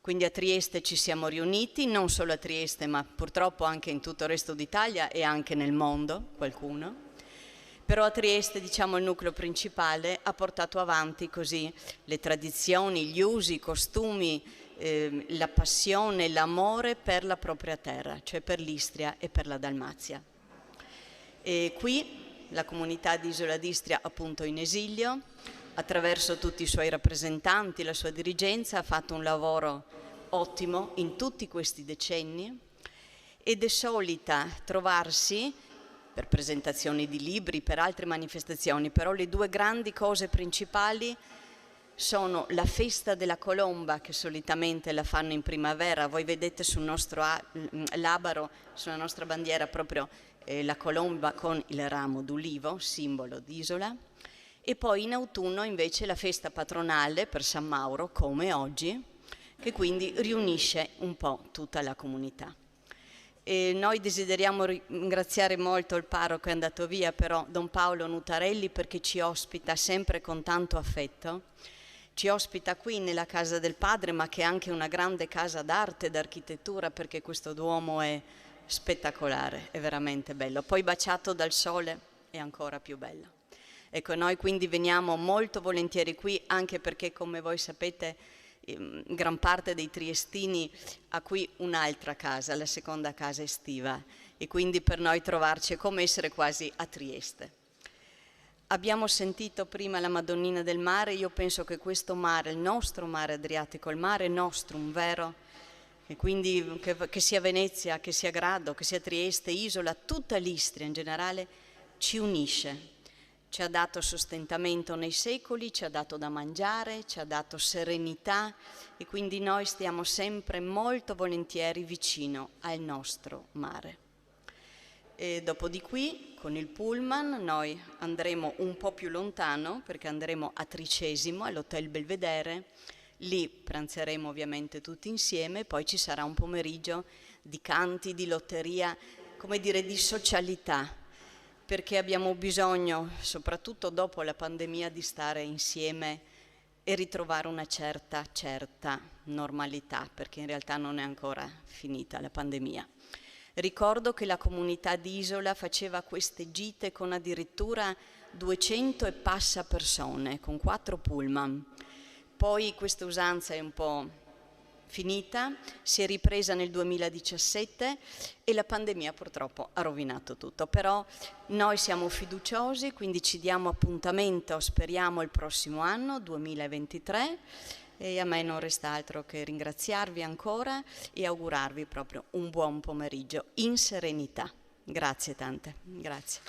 Quindi a Trieste ci siamo riuniti, non solo a Trieste, ma purtroppo anche in tutto il resto d'Italia e anche nel mondo, qualcuno. Però a Trieste, diciamo, il nucleo principale ha portato avanti così le tradizioni, gli usi, i costumi, la passione, l'amore per la propria terra, cioè per l'Istria e per la Dalmazia. E qui la comunità di Isola d'Istria, appunto in esilio, attraverso tutti i suoi rappresentanti, la sua dirigenza, ha fatto un lavoro ottimo in tutti questi decenni ed è solita trovarsi, per presentazioni di libri, per altre manifestazioni, però le due grandi cose principali sono la festa della colomba, che solitamente la fanno in primavera. Voi vedete sul nostro labaro, sulla nostra bandiera, proprio la colomba con il ramo d'ulivo, simbolo di Isola, e poi in autunno invece la festa patronale per San Mauro, come oggi, che quindi riunisce un po' tutta la comunità. E noi desideriamo ringraziare molto il parroco che è andato via, però Don Paolo Nutarelli, perché ci ospita sempre con tanto affetto. Ci ospita qui nella casa del padre, ma che è anche una grande casa d'arte e d'architettura, perché questo Duomo è spettacolare, è veramente bello. Poi baciato dal sole è ancora più bello. Ecco, noi quindi veniamo molto volentieri qui, anche perché, come voi sapete, gran parte dei triestini ha qui un'altra casa, la seconda casa estiva, e quindi per noi trovarci è come essere quasi a Trieste. Abbiamo sentito prima la Madonnina del Mare. Io penso che questo mare, il nostro mare Adriatico, il mare nostrum vero, e quindi che sia Venezia, che sia Grado, che sia Trieste, Isola, tutta l'Istria in generale, ci unisce. Ci ha dato sostentamento nei secoli, ci ha dato da mangiare, ci ha dato serenità, e quindi noi stiamo sempre molto volentieri vicino al nostro mare. E dopo di qui, con il pullman, noi andremo un po' più lontano, perché andremo a Tricesimo, all'Hotel Belvedere. Lì pranzeremo ovviamente tutti insieme, poi ci sarà un pomeriggio di canti, di lotteria, come dire, di socialità, perché abbiamo bisogno, soprattutto dopo la pandemia, di stare insieme e ritrovare una certa normalità, perché in realtà non è ancora finita la pandemia. Ricordo che la comunità di Isola faceva queste gite con addirittura 200 e passa persone, con 4 pullman. Poi questa usanza è un po' finita, si è ripresa nel 2017 e la pandemia purtroppo ha rovinato tutto. Però noi siamo fiduciosi, quindi ci diamo appuntamento, speriamo, il prossimo anno, 2023, e a me non resta altro che ringraziarvi ancora e augurarvi proprio un buon pomeriggio in serenità. Grazie tante, grazie.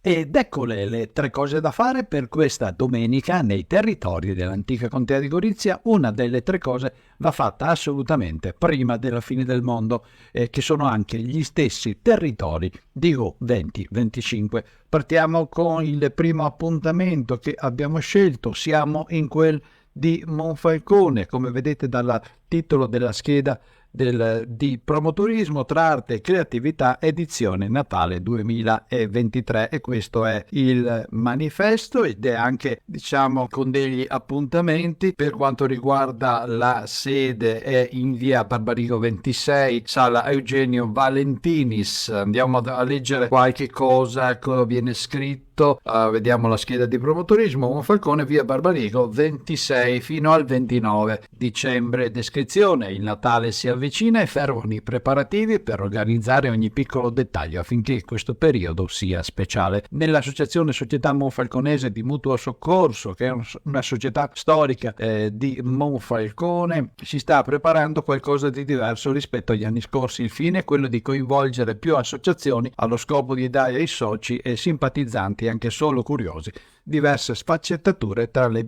Ed eccole le 3 cose da fare per questa domenica nei territori dell'antica contea di Gorizia. Una delle 3 cose va fatta assolutamente prima della fine del mondo, che sono anche gli stessi territori di Go 2025. Partiamo con il primo appuntamento che abbiamo scelto. Siamo in quel di Monfalcone, come vedete dal titolo della scheda di promotorismo tra arte e creatività, edizione Natale 2023, e questo è il manifesto, ed è anche, diciamo, con degli appuntamenti. Per quanto riguarda la sede, è in via Barbarigo 26, sala Eugenio Valentinis. Andiamo a leggere qualche cosa, cosa viene scritto. Vediamo la scheda di promotorismo: Monfalcone, via Barbarigo 26 fino al 29 dicembre. Descrizione: il Natale si avvicina e fervono i preparativi per organizzare ogni piccolo dettaglio affinché questo periodo sia speciale. Nell'associazione Società Monfalconese di Mutuo Soccorso, che è una società storica di Monfalcone, si sta preparando qualcosa di diverso rispetto agli anni scorsi. Il fine è quello di coinvolgere più associazioni allo scopo di dare ai soci e simpatizzanti, anche solo curiosi, diverse sfaccettature tra le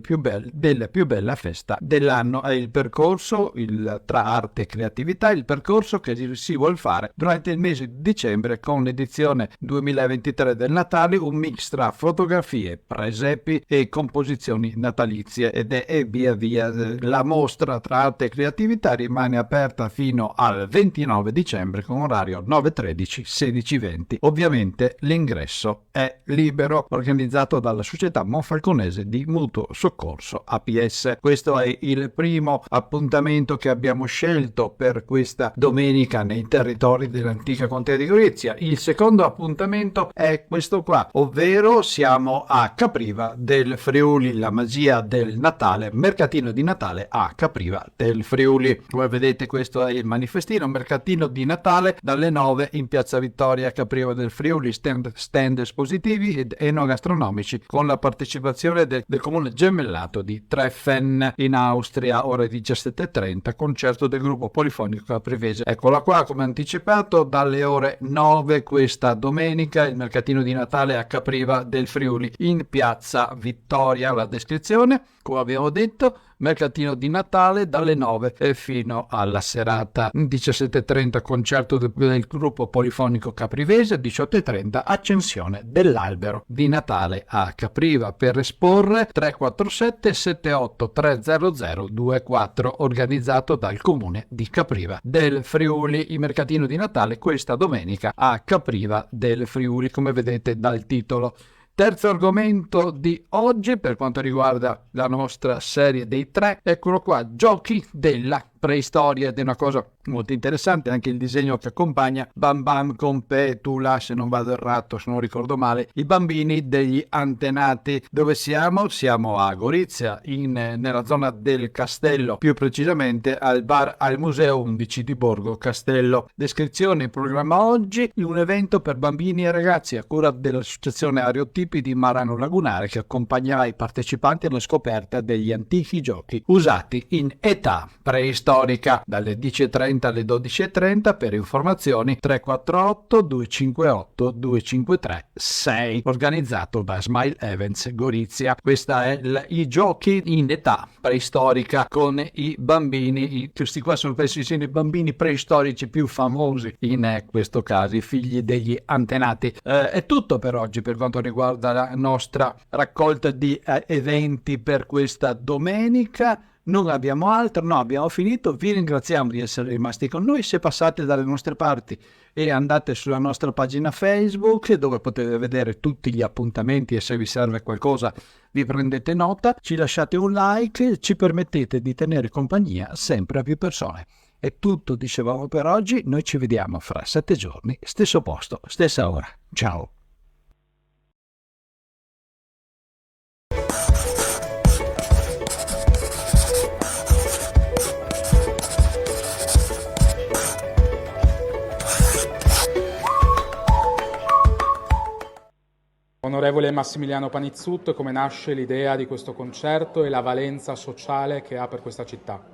della più bella festa dell'anno. È il percorso tra arte e creatività, il percorso che si vuol fare durante il mese di dicembre con l'edizione 2023 del Natale, un mix tra fotografie, presepi e composizioni natalizie, ed è via via. La mostra tra arte e creatività rimane aperta fino al 29 dicembre con orario 9:13, 16:20. Ovviamente l'ingresso è libero, organizzato dalla Società Monfalconese di Mutuo Soccorso APS. Questo è il primo appuntamento che abbiamo scelto per questa domenica nei territori dell'antica contea di Gorizia. Il secondo appuntamento è questo qua, ovvero siamo a Capriva del Friuli, la magia del Natale, mercatino di Natale a Capriva del Friuli. Come vedete, questo è il manifestino: mercatino di Natale dalle 9 in Piazza Vittoria, Capriva del Friuli, stand espositivi ed enogastronomici con la partecipazione del comune gemellato di Treffen in Austria. Ore 17:30, concerto del gruppo polifonico caprivese. Eccola qua, come anticipato, dalle ore 9 questa domenica il mercatino di Natale a Capriva del Friuli in Piazza Vittoria. La descrizione, come abbiamo detto: mercatino di Natale dalle 9 e fino alla serata. 17:30 concerto del gruppo polifonico caprivese, 18:30 accensione dell'albero di Natale a Capriva. Per esporre 347 78 300 24, organizzato dal comune di Capriva del Friuli. Il mercatino di Natale questa domenica a Capriva del Friuli, come vedete dal titolo. Terzo argomento di oggi per quanto riguarda la nostra serie dei 3, eccolo qua: giochi della preistoria, ed è una cosa molto interessante anche il disegno che accompagna. Bam Bam con Petula, se non vado errato, se non ricordo male, i bambini degli antenati. Dove siamo? Siamo a Gorizia, nella zona del Castello, più precisamente al bar al Museo 11 di Borgo Castello. Descrizione: in programma oggi un evento per bambini e ragazzi a cura dell'associazione Areotipi di Marano Lagunare, che accompagnerà i partecipanti alla scoperta degli antichi giochi usati in età preistorica, dalle 10:30 alle 12:30. Per informazioni 348 258 253 6, organizzato da Smile Events Gorizia. Questa è i giochi in età preistorica con i bambini. Questi qua sono penso siano i bambini preistorici più famosi in questo caso, i figli degli antenati. È tutto per oggi per quanto riguarda la nostra raccolta di eventi per questa domenica. Non abbiamo altro, no, abbiamo finito. Vi ringraziamo di essere rimasti con noi. Se passate dalle nostre parti e andate sulla nostra pagina Facebook, dove potete vedere tutti gli appuntamenti, e se vi serve qualcosa vi prendete nota, ci lasciate un like, ci permettete di tenere compagnia sempre a più persone. È tutto, dicevamo, per oggi. Noi ci vediamo fra 7 giorni, stesso posto, stessa ora. Ciao. Onorevole Massimiliano Panizzutto, come nasce l'idea di questo concerto e la valenza sociale che ha per questa città?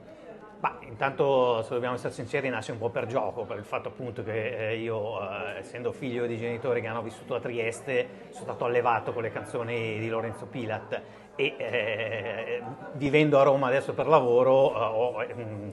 Ma intanto, se dobbiamo essere sinceri, nasce un po' per gioco, per il fatto appunto che io, essendo figlio di genitori che hanno vissuto a Trieste, sono stato allevato con le canzoni di Lorenzo Pilat e vivendo a Roma adesso per lavoro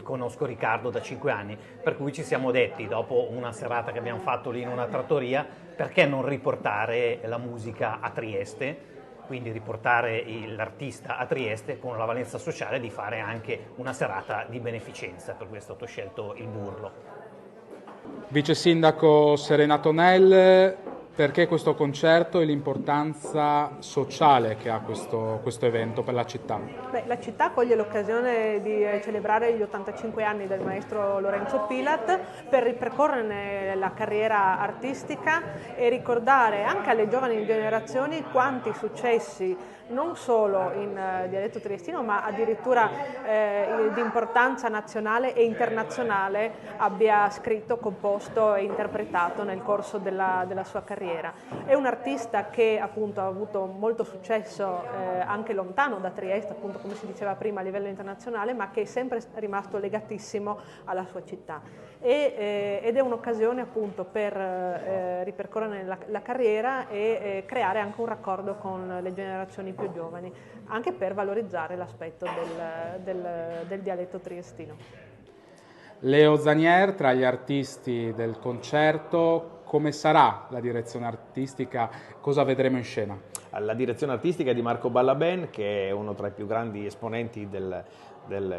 conosco Riccardo da 5 anni, per cui ci siamo detti, dopo una serata che abbiamo fatto lì in una trattoria, perché non riportare la musica a Trieste? Quindi riportare l'artista a Trieste con la valenza sociale di fare anche una serata di beneficenza, per cui è stato scelto il Burlo. Vice Sindaco Serena Tonel, perché questo concerto e l'importanza sociale che ha questo evento per la città? Beh, la città coglie l'occasione di celebrare gli 85 anni del maestro Lorenzo Pilat per ripercorrerne la carriera artistica e ricordare anche alle giovani generazioni quanti successi non solo in dialetto triestino ma addirittura di importanza nazionale e internazionale abbia scritto, composto e interpretato nel corso della sua carriera. È un artista che appunto ha avuto molto successo anche lontano da Trieste, appunto come si diceva prima a livello internazionale, ma che è sempre rimasto legatissimo alla sua città. Ed è un'occasione appunto per ripercorrere la carriera e creare anche un raccordo con le generazioni più giovani, anche per valorizzare l'aspetto del dialetto triestino. Leo Zanier, tra gli artisti del concerto, come sarà la direzione artistica? Cosa vedremo in scena? La direzione artistica è di Marco Ballaben, che è uno tra i più grandi esponenti del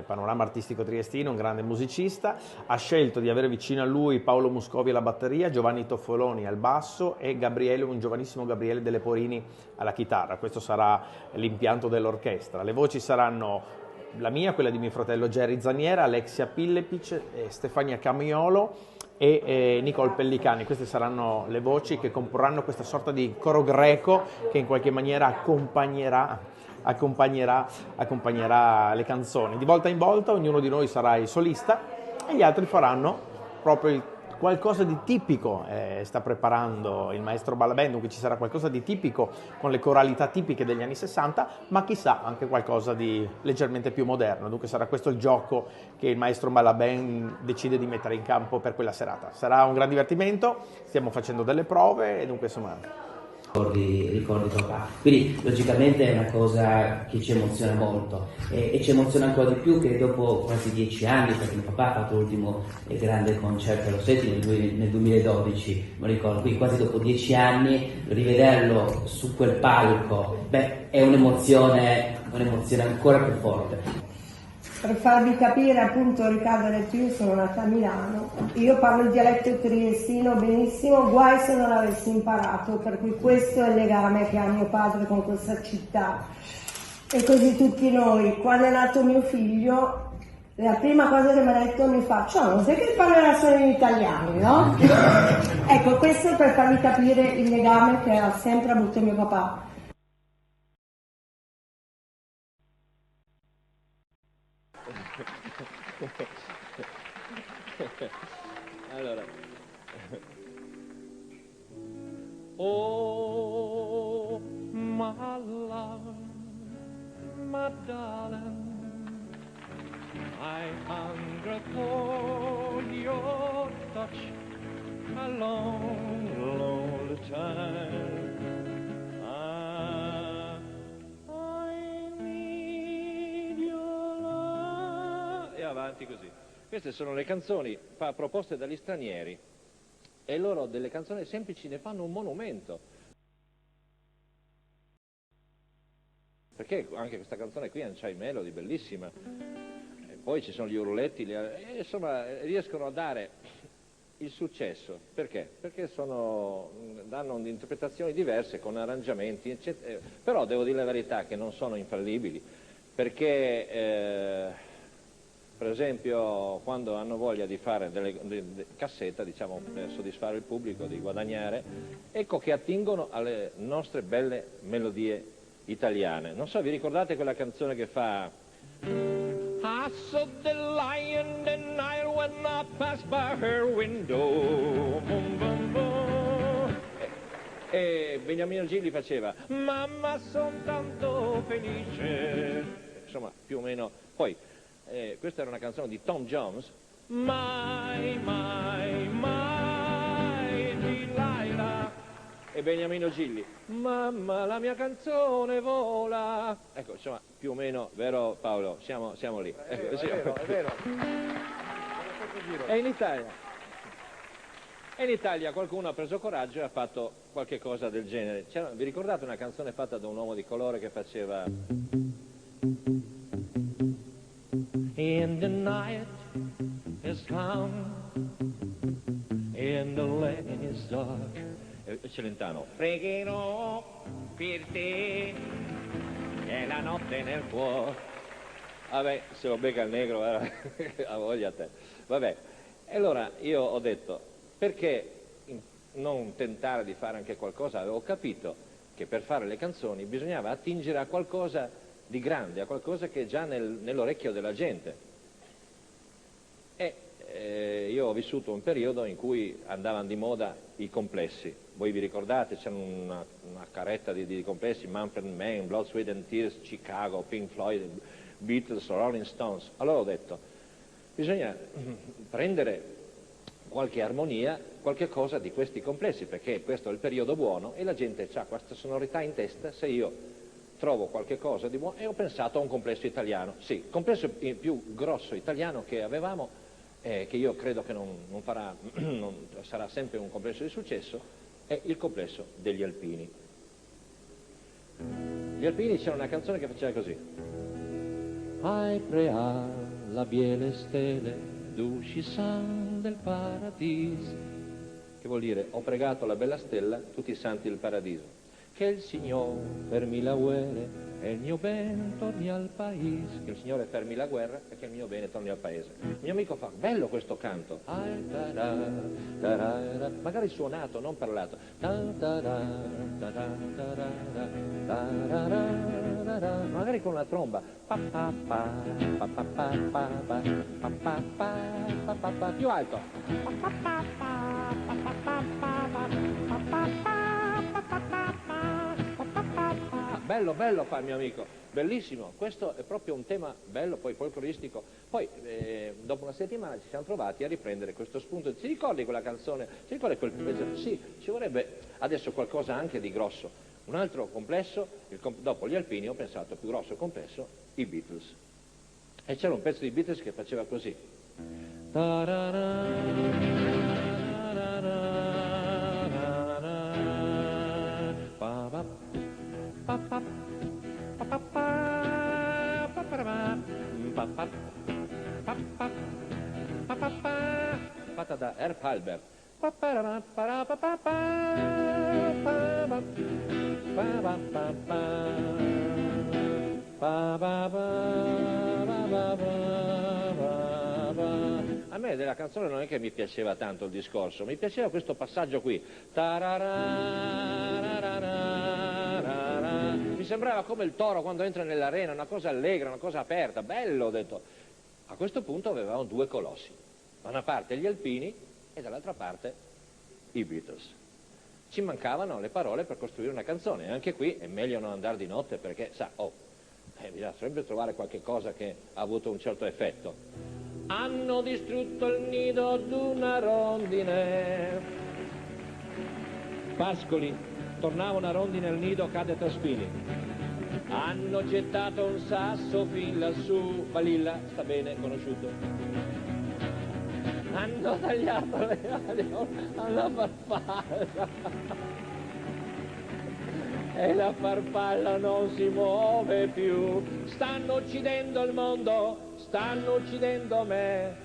panorama artistico triestino, un grande musicista. Ha scelto di avere vicino a lui Paolo Muscovi alla batteria, Giovanni Toffoloni al basso e Gabriele, un giovanissimo Gabriele Delle Porini alla chitarra. Questo sarà l'impianto dell'orchestra. Le voci saranno la mia, quella di mio fratello Jerry Zaniera, Alexia Pillepic, Stefania Camiolo e Nicole Pellicani. Queste saranno le voci che comporranno questa sorta di coro greco che in qualche maniera accompagnerà le canzoni. Di volta in volta ognuno di noi sarà il solista e gli altri faranno proprio qualcosa di tipico. Sta preparando il maestro Ballaben, dunque ci sarà qualcosa di tipico con le coralità tipiche degli anni 60, ma chissà anche qualcosa di leggermente più moderno. Dunque sarà questo il gioco che il maestro Ballaben decide di mettere in campo per quella serata. Sarà un gran divertimento, stiamo facendo delle prove e dunque insomma... Ricordi papà, quindi logicamente è una cosa che ci emoziona molto e ci emoziona ancora di più che dopo quasi 10 anni, perché mio papà ha fatto l'ultimo grande concerto allo Settimo nel 2012, mi ricordo, quindi quasi dopo 10 anni rivederlo su quel palco, è un'emozione ancora più forte. Per farvi capire, appunto, Riccardo ha detto, io sono nata a Milano, io parlo il dialetto triestino benissimo, guai se non l'avessi imparato, per cui questo è il legame che ha mio padre con questa città. E così tutti noi. Quando è nato mio figlio, la prima cosa che mi ha detto mi fa, ciao, non sai che parlerà solo in italiano, no? Ecco, questo per farvi capire il legame che ha sempre avuto mio papà. Allora. Oh, my love, my darling, I hunger for your touch a long, long time. I need your love. E avanti così. Queste sono le canzoni proposte dagli stranieri e loro delle canzoni semplici ne fanno un monumento. Perché anche questa canzone qui c'ha i melodi, bellissima. E poi ci sono gli urletti, insomma riescono a dare il successo. Perché? Perché danno interpretazioni diverse con arrangiamenti, eccetera. Però devo dire la verità che non sono infallibili, perché... per esempio, quando hanno voglia di fare delle cassette, diciamo, per soddisfare il pubblico, di guadagnare, ecco che attingono alle nostre belle melodie italiane. Non so, vi ricordate quella canzone che fa... I saw the lion the night when I passed by her window. Boom, boom, boom. E Beniamino Gilli faceva mamma son tanto felice. Insomma, più o meno... Poi questa era una canzone di Tom Jones, mai, mai, mai, Delilah, e Beniamino Gilli, mamma la mia canzone vola. Ecco, insomma, più o meno, vero Paolo? Siamo lì. Ecco, È vero. E in Italia qualcuno ha preso coraggio e ha fatto qualche cosa del genere. Vi ricordate una canzone fatta da un uomo di colore che faceva In the night is come, in the lane is dark. Celentano, pregherò per te, è la notte nel cuore. Vabbè, se lo becca il negro, ha voglia te. Vabbè, e allora io ho detto, perché non tentare di fare anche qualcosa? Avevo capito che per fare le canzoni bisognava attingere a qualcosa di grande, a qualcosa che è già nell'orecchio della gente. Io ho vissuto un periodo in cui andavano di moda i complessi. Voi vi ricordate? C'era una carretta di complessi, Manfred Mann, Blood, Sweat and Tears, Chicago, Pink Floyd, Beatles, Rolling Stones. Allora ho detto, bisogna prendere qualche armonia, qualche cosa di questi complessi, perché questo è il periodo buono e la gente ha questa sonorità in testa. Se io trovo qualche cosa di buono, e ho pensato a un complesso italiano. Sì, il complesso più grosso italiano che avevamo, che io credo che non sarà sempre un complesso di successo, è il complesso degli Alpini. Gli Alpini, c'era una canzone che faceva così: ai preal la biele stele d'usci san del paradiso, che vuol dire ho pregato la bella stella tutti i santi del paradiso, che il Signore fermi la guerra e il mio bene torni al paese, che il Signore fermi la guerra e che il mio bene torni al paese. Il mio amico fa, bello questo canto, magari suonato, non parlato, magari con la tromba, più alto, bello, bello fa il mio amico, bellissimo, questo è proprio un tema bello, poi folcloristico. Poi dopo una settimana ci siamo trovati a riprendere questo spunto. Ti ricordi quella canzone? Ti ricordi quel pezzo? Sì, ci vorrebbe adesso qualcosa anche di grosso. Un altro complesso, dopo gli Alpini ho pensato più grosso complesso, i Beatles. E c'era un pezzo di Beatles che faceva così. Fatta da Herb Alpert. A me della canzone non è che mi piaceva tanto il discorso, mi piaceva questo passaggio qui. Mi sembrava come il toro quando entra nell'arena, una cosa allegra, una cosa aperta, bello, ho detto. A questo punto avevamo due colossi, da una parte gli Alpini e dall'altra parte i Beatles. Ci mancavano le parole per costruire una canzone, anche qui è meglio non andare di notte perché, bisogna sempre trovare qualche cosa che ha avuto un certo effetto. Hanno distrutto il nido d'una rondine. Pascoli, tornava una rondine al nido, cade tra spini. Hanno gettato un sasso fin lassù, Balilla, sta bene, conosciuto. Hanno tagliato le ali alla farfalla e la farfalla non si muove più. Stanno uccidendo il mondo, stanno uccidendo me.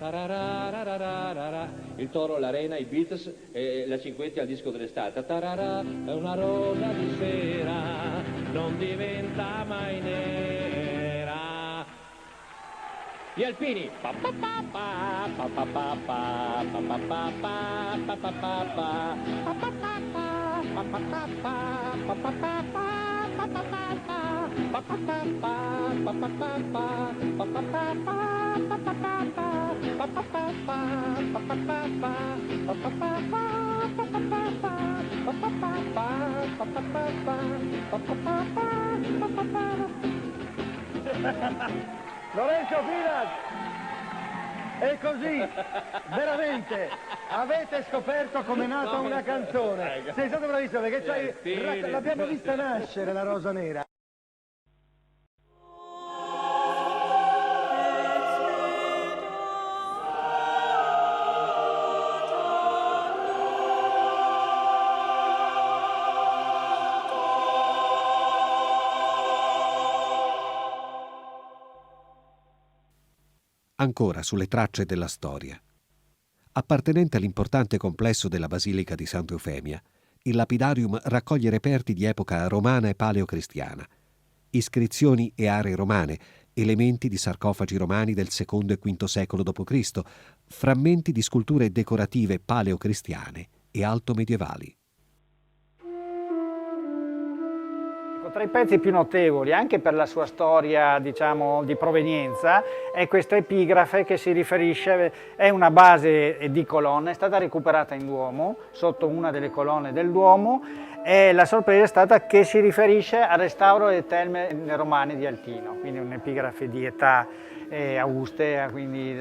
Il toro, l'arena, i Beatles e la Cinquetti al disco dell'estate. È una rosa di sera, non diventa mai nera. Gli Alpini. Lorenzo Pilat! E così, veramente, avete scoperto come è nata una canzone. Sei stato bravissimo perché l'abbiamo vista nascere, la Rosa Nera. Ancora sulle tracce della storia. Appartenente all'importante complesso della Basilica di Santa Eufemia, il lapidarium raccoglie reperti di epoca romana e paleocristiana, iscrizioni e aree romane, elementi di sarcofagi romani del II e V secolo d.C., frammenti di sculture decorative paleocristiane e altomedievali. Tra i pezzi più notevoli, anche per la sua storia, diciamo, di provenienza, è questa epigrafe che si riferisce, è una base di colonne, è stata recuperata in Duomo, sotto una delle colonne del Duomo, e la sorpresa è stata che si riferisce al restauro delle terme romane di Altino, quindi un'epigrafe di età augustea, quindi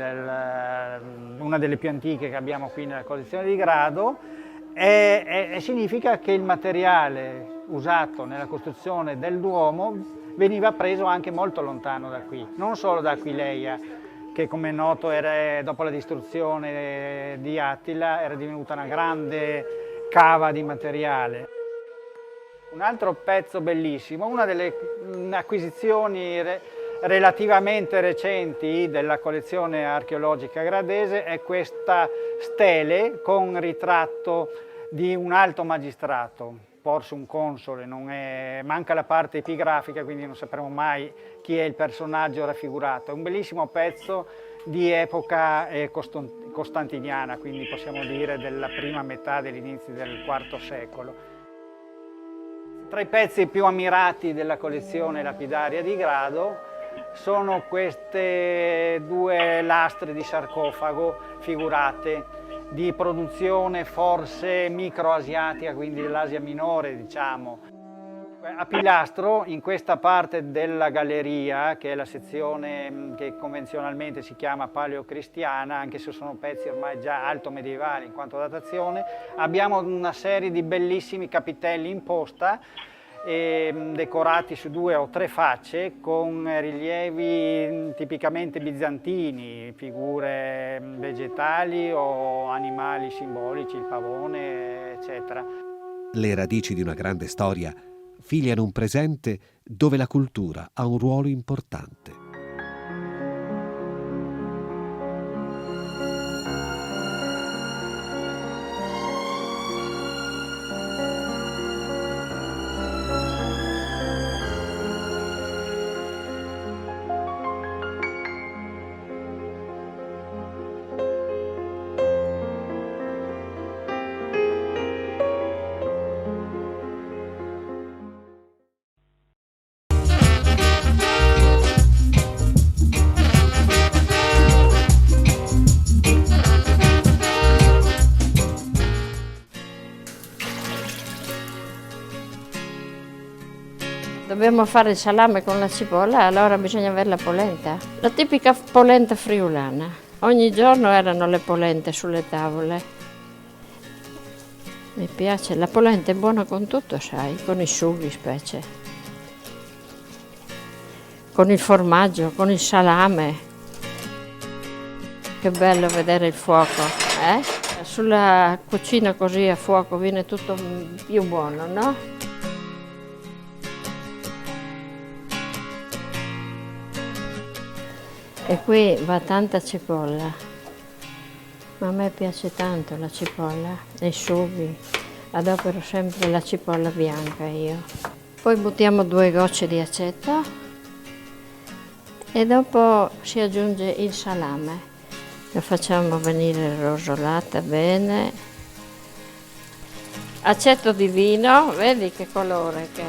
una delle più antiche che abbiamo qui nella collezione di Grado, e significa che il materiale usato nella costruzione del Duomo veniva preso anche molto lontano da qui, non solo da Aquileia, che come è noto dopo la distruzione di Attila era divenuta una grande cava di materiale. Un altro pezzo bellissimo, una delle acquisizioni relativamente recenti della collezione archeologica gradese è questa stele con ritratto di un alto magistrato, forse un console, manca la parte epigrafica, quindi non sapremo mai chi è il personaggio raffigurato. È un bellissimo pezzo di epoca costantiniana, quindi possiamo dire della prima metà dell'inizio del IV secolo. Tra i pezzi più ammirati della collezione lapidaria di Grado sono queste due lastre di sarcofago figurate, di produzione forse microasiatica, quindi dell'Asia minore, diciamo. A pilastro, in questa parte della galleria, che è la sezione che convenzionalmente si chiama paleocristiana, anche se sono pezzi ormai già alto medievali in quanto datazione, abbiamo una serie di bellissimi capitelli in posta, decorati su 2 o 3 facce con rilievi tipicamente bizantini, figure vegetali o animali simbolici, il pavone, eccetera. Le radici di una grande storia filiano un presente dove la cultura ha un ruolo importante. Dobbiamo fare il salame con la cipolla, allora bisogna avere la polenta. La tipica polenta friulana. Ogni giorno erano le polente sulle tavole. Mi piace, la polenta è buona con tutto, sai, con i sughi specie. Con il formaggio, con il salame. Che bello vedere il fuoco, eh? Sulla cucina così a fuoco viene tutto più buono, no? E qui va tanta cipolla, ma a me piace tanto la cipolla, i sughi, adopero sempre la cipolla bianca io. Poi buttiamo 2 gocce di aceto e dopo si aggiunge il salame, lo facciamo venire rosolata bene. Aceto di vino, vedi che colore che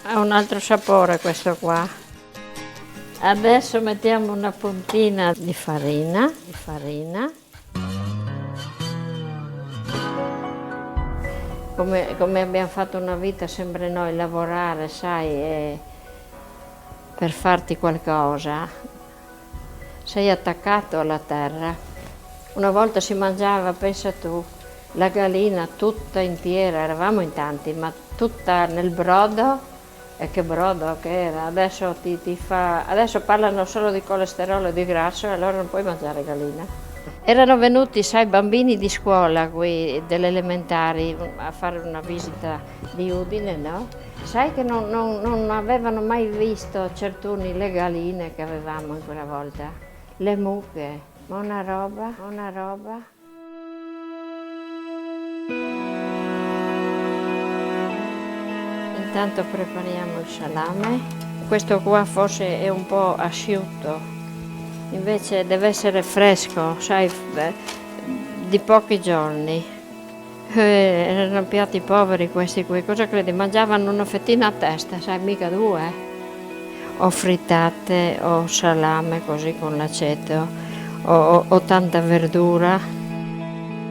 ha un altro sapore questo qua. Adesso mettiamo una puntina di farina, Come abbiamo fatto una vita sempre noi, lavorare, sai, per farti qualcosa. sei attaccato alla terra. Una volta si mangiava, pensa tu, la gallina tutta intera, eravamo in tanti, ma tutta nel brodo, e che brodo che era, adesso adesso parlano solo di colesterolo e di grasso e allora non puoi mangiare gallina. Erano venuti, sai, bambini di scuola, qui delle elementari, a fare una visita di Udine, no? Sai che non avevano mai visto certuni le galline che avevamo in quella volta, le mucche, ma una roba, una roba. Intanto prepariamo il salame. Questo qua forse è un po' asciutto, invece deve essere fresco, sai, di pochi giorni. Erano piatti poveri questi qui, cosa credi? Mangiavano una fettina a testa, sai, mica due. O frittate o salame così con l'aceto, o tanta verdura.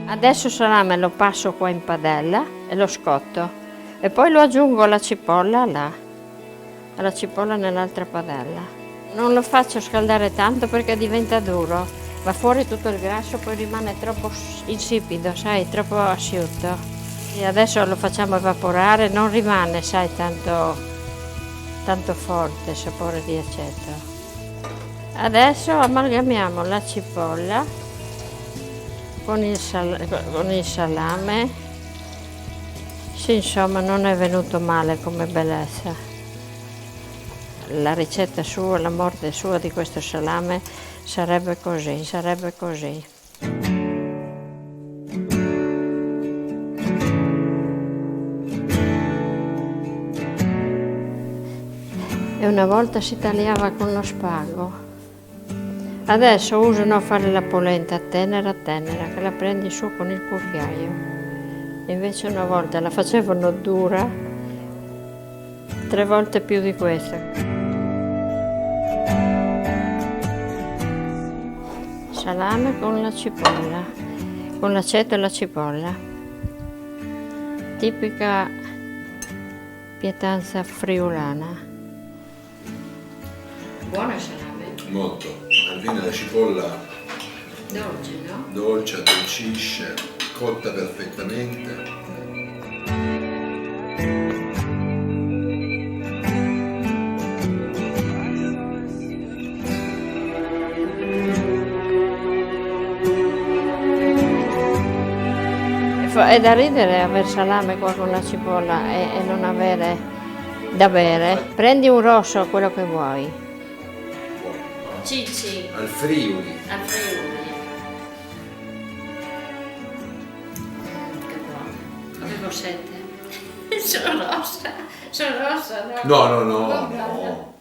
Adesso il salame lo passo qua in padella e lo scotto. E poi lo aggiungo alla cipolla là, alla cipolla nell'altra padella. Non lo faccio scaldare tanto perché diventa duro, va fuori tutto il grasso, poi rimane troppo insipido, sai, troppo asciutto. E adesso lo facciamo evaporare, non rimane, sai, tanto forte il sapore di aceto. Adesso amalgamiamo la cipolla con il salame. Sì, insomma, non è venuto male come bellezza. La ricetta sua, la morte sua di questo salame sarebbe così, sarebbe così. E una volta si tagliava con lo spago. Adesso usano a fare la polenta tenera, che la prendi su con il cucchiaio. Invece una volta la facevano dura, 3 volte più di questa. Salame con la cipolla, con l'aceto e la cipolla. Tipica pietanza friulana. Buono il salame? Molto. Alla fine la cipolla Dolce, no? dolce, addolcisce, cotta perfettamente. È da ridere avere salame qua con la cipolla e non avere da bere. Prendi un rosso, quello che vuoi. Cicci. Al Friuli. Al Friuli. Che buono. Avevo sete. Sono rossa, no? No.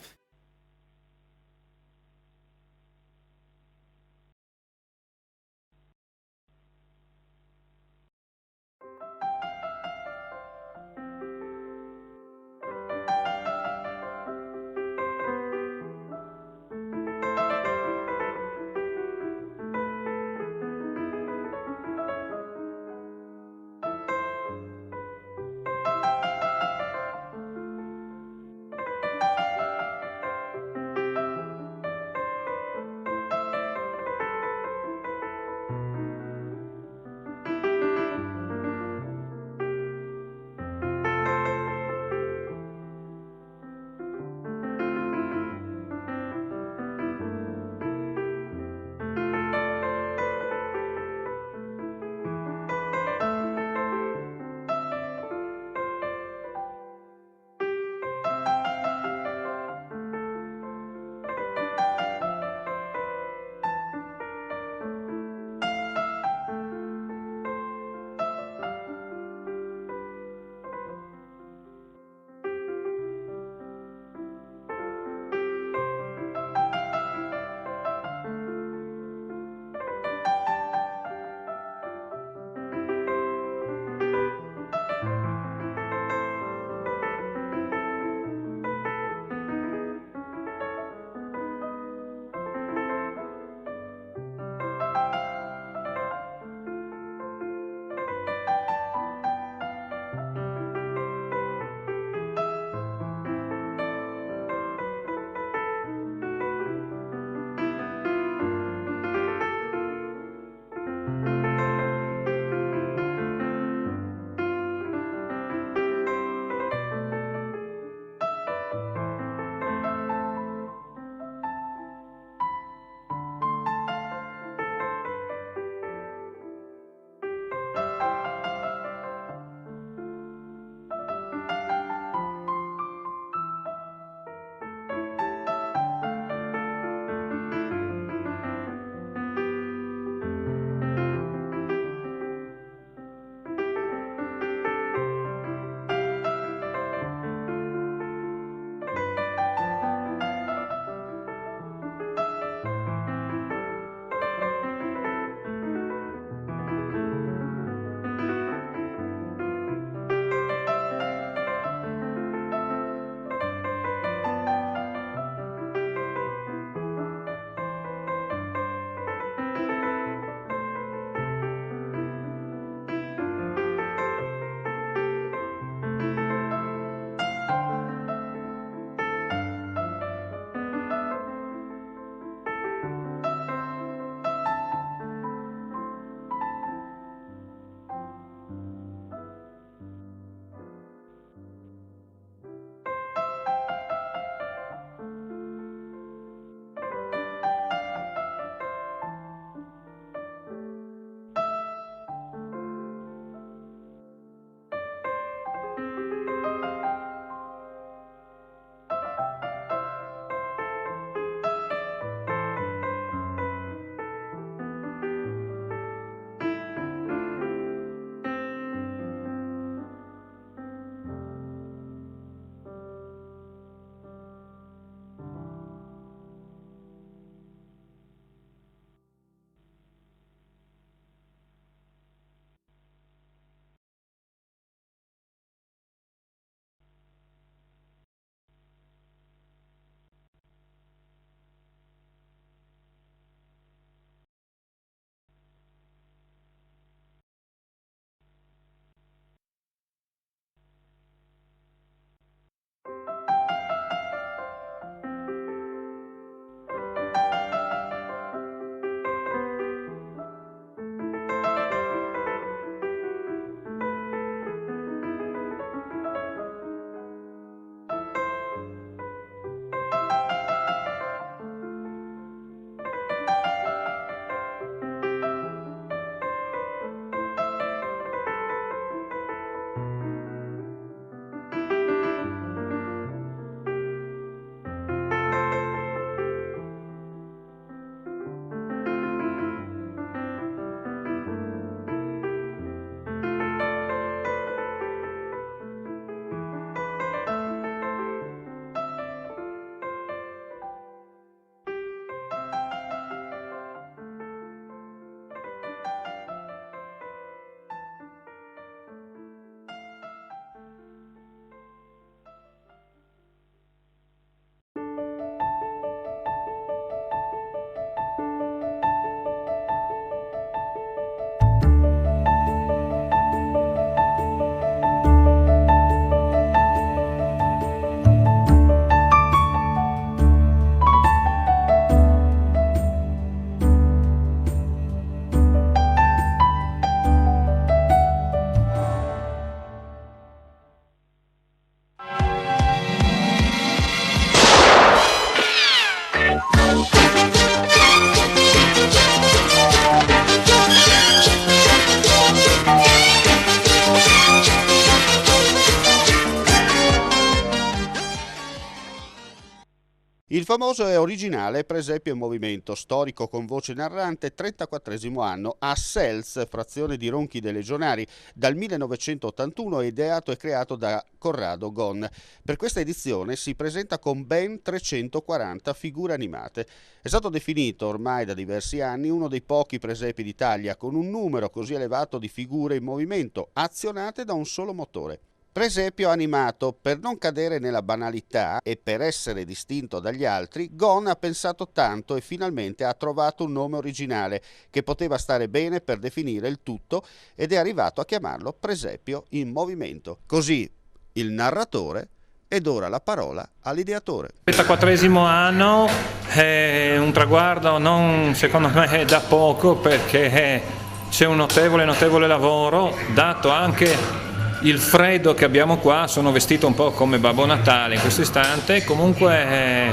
Il famoso e originale Presepio in movimento, storico con voce narrante, 34esimo anno a Sels, frazione di Ronchi dei Legionari, dal 1981, ideato e creato da Corrado Gon. Per questa edizione si presenta con ben 340 figure animate. È stato definito ormai da diversi anni uno dei pochi presepi d'Italia con un numero così elevato di figure in movimento, azionate da un solo motore. Presepio animato. Per non cadere nella banalità e per essere distinto dagli altri, Gon ha pensato tanto e finalmente ha trovato un nome originale che poteva stare bene per definire il tutto ed è arrivato a chiamarlo Presepio in movimento. Così il narratore, ed ora la parola all'ideatore. 34esimo anno è un traguardo non secondo me da poco, perché c'è un notevole lavoro, dato anche il freddo che abbiamo qua. Sono vestito un po' come Babbo Natale in questo istante. Comunque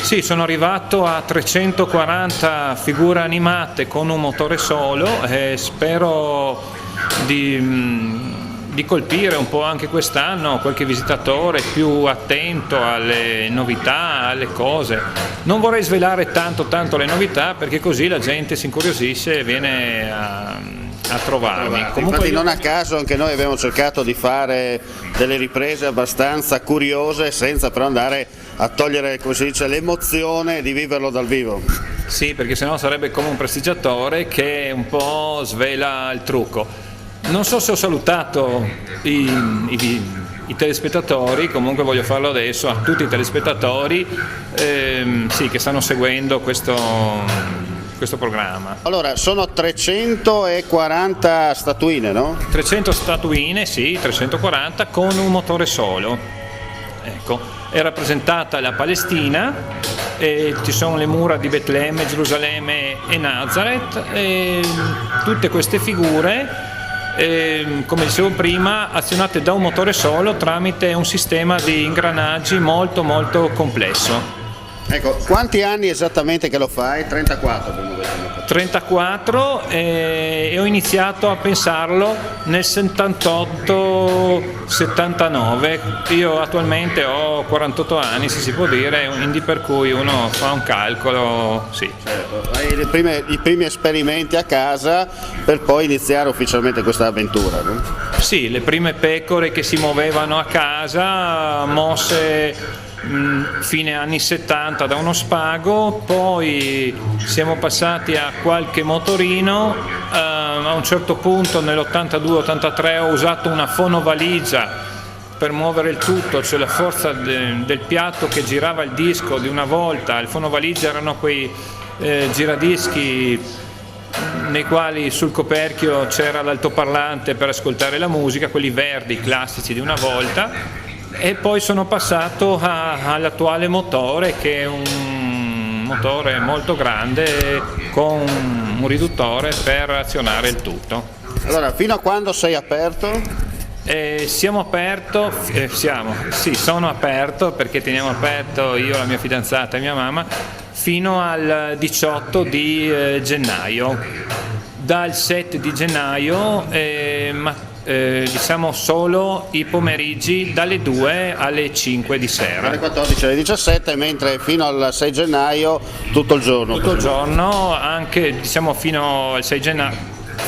sì, sono arrivato a 340 figure animate con un motore solo e spero di colpire un po' anche quest'anno qualche visitatore più attento alle novità, alle cose. Non vorrei svelare tanto le novità, perché così la gente si incuriosisce e viene a trovarmi. Comunque infatti non a caso anche noi abbiamo cercato di fare delle riprese abbastanza curiose, senza però andare a togliere, come si dice, l'emozione di viverlo dal vivo. Sì, perché sennò sarebbe come un prestigiatore che un po' svela il trucco. Non so se ho salutato i telespettatori, comunque voglio farlo adesso a tutti i telespettatori sì, che stanno seguendo questo programma. Allora, sono 340 statuine, no? 300 statuine, sì, 340 con un motore solo. Ecco, è rappresentata la Palestina, e ci sono le mura di Betlemme, Gerusalemme e Nazareth, e tutte queste figure, come dicevo prima, azionate da un motore solo tramite un sistema di ingranaggi molto complesso. Ecco, quanti anni esattamente che lo fai? 34 abbiamo detto. 34 e ho iniziato a pensarlo nel 78-79. Io attualmente ho 48 anni, se si può dire, quindi per cui uno fa un calcolo, sì. Certo, hai i primi esperimenti a casa per poi iniziare ufficialmente questa avventura, no? Sì, le prime pecore che si muovevano a casa, mosse fine anni 70 da uno spago, poi siamo passati a qualche motorino, a un certo punto nell'82-83 ho usato una fonovaligia per muovere il tutto, cioè la forza del piatto che girava il disco di una volta. Il fonovaligia erano quei giradischi nei quali sul coperchio c'era l'altoparlante per ascoltare la musica, quelli verdi classici di una volta. E poi sono passato all'attuale motore, che è un motore molto grande sono un riduttore per azionare il tutto. Allora, fino a quando sei aperto? Sono aperto perché teniamo aperto io, la mia fidanzata e mia mamma fino al 18 di gennaio. Dal 7 di gennaio diciamo solo i pomeriggi dalle 2 alle 5 di sera. Dalle 14 alle 17, mentre fino al 6 gennaio tutto il giorno. Tutto il giorno, anche diciamo fino al 6 gennaio,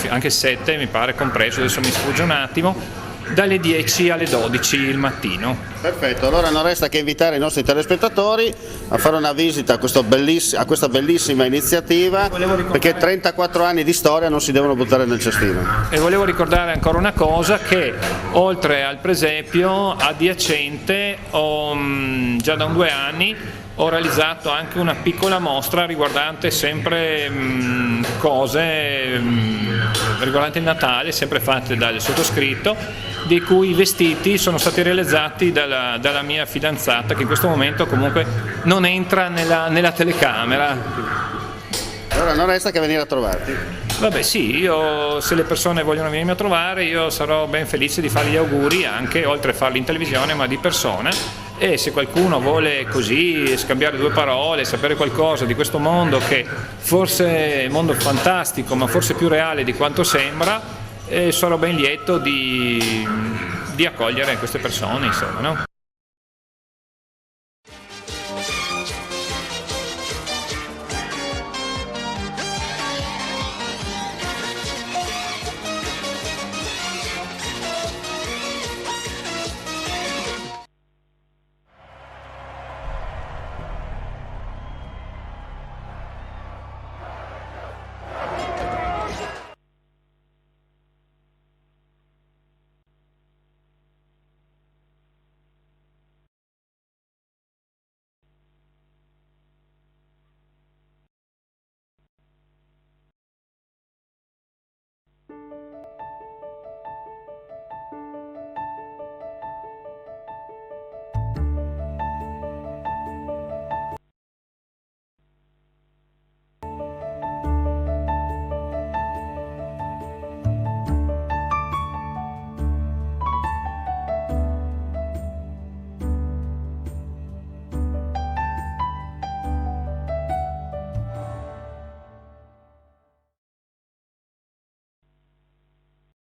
anche 7 mi pare compreso, adesso mi sfugge un attimo, dalle 10 alle 12 il mattino. Perfetto, allora non resta che invitare i nostri telespettatori a fare una visita a questa bellissima iniziativa, perché 34 anni di storia non si devono buttare nel cestino. E volevo ricordare ancora una cosa, che oltre al presepio adiacente già da 2 anni ho realizzato anche una piccola mostra riguardante sempre cose riguardanti il Natale, sempre fatte dal sottoscritto, di cui i vestiti sono stati realizzati dalla mia fidanzata, che in questo momento comunque non entra nella telecamera. Allora non resta che venire a trovarti. Vabbè sì, se le persone vogliono venirmi a trovare, io sarò ben felice di fargli gli auguri, anche oltre a farli in televisione, ma di persona. E se qualcuno vuole così scambiare 2 parole, sapere qualcosa di questo mondo, che forse è un mondo fantastico ma forse più reale di quanto sembra, sarò ben lieto di accogliere queste persone, insomma, no?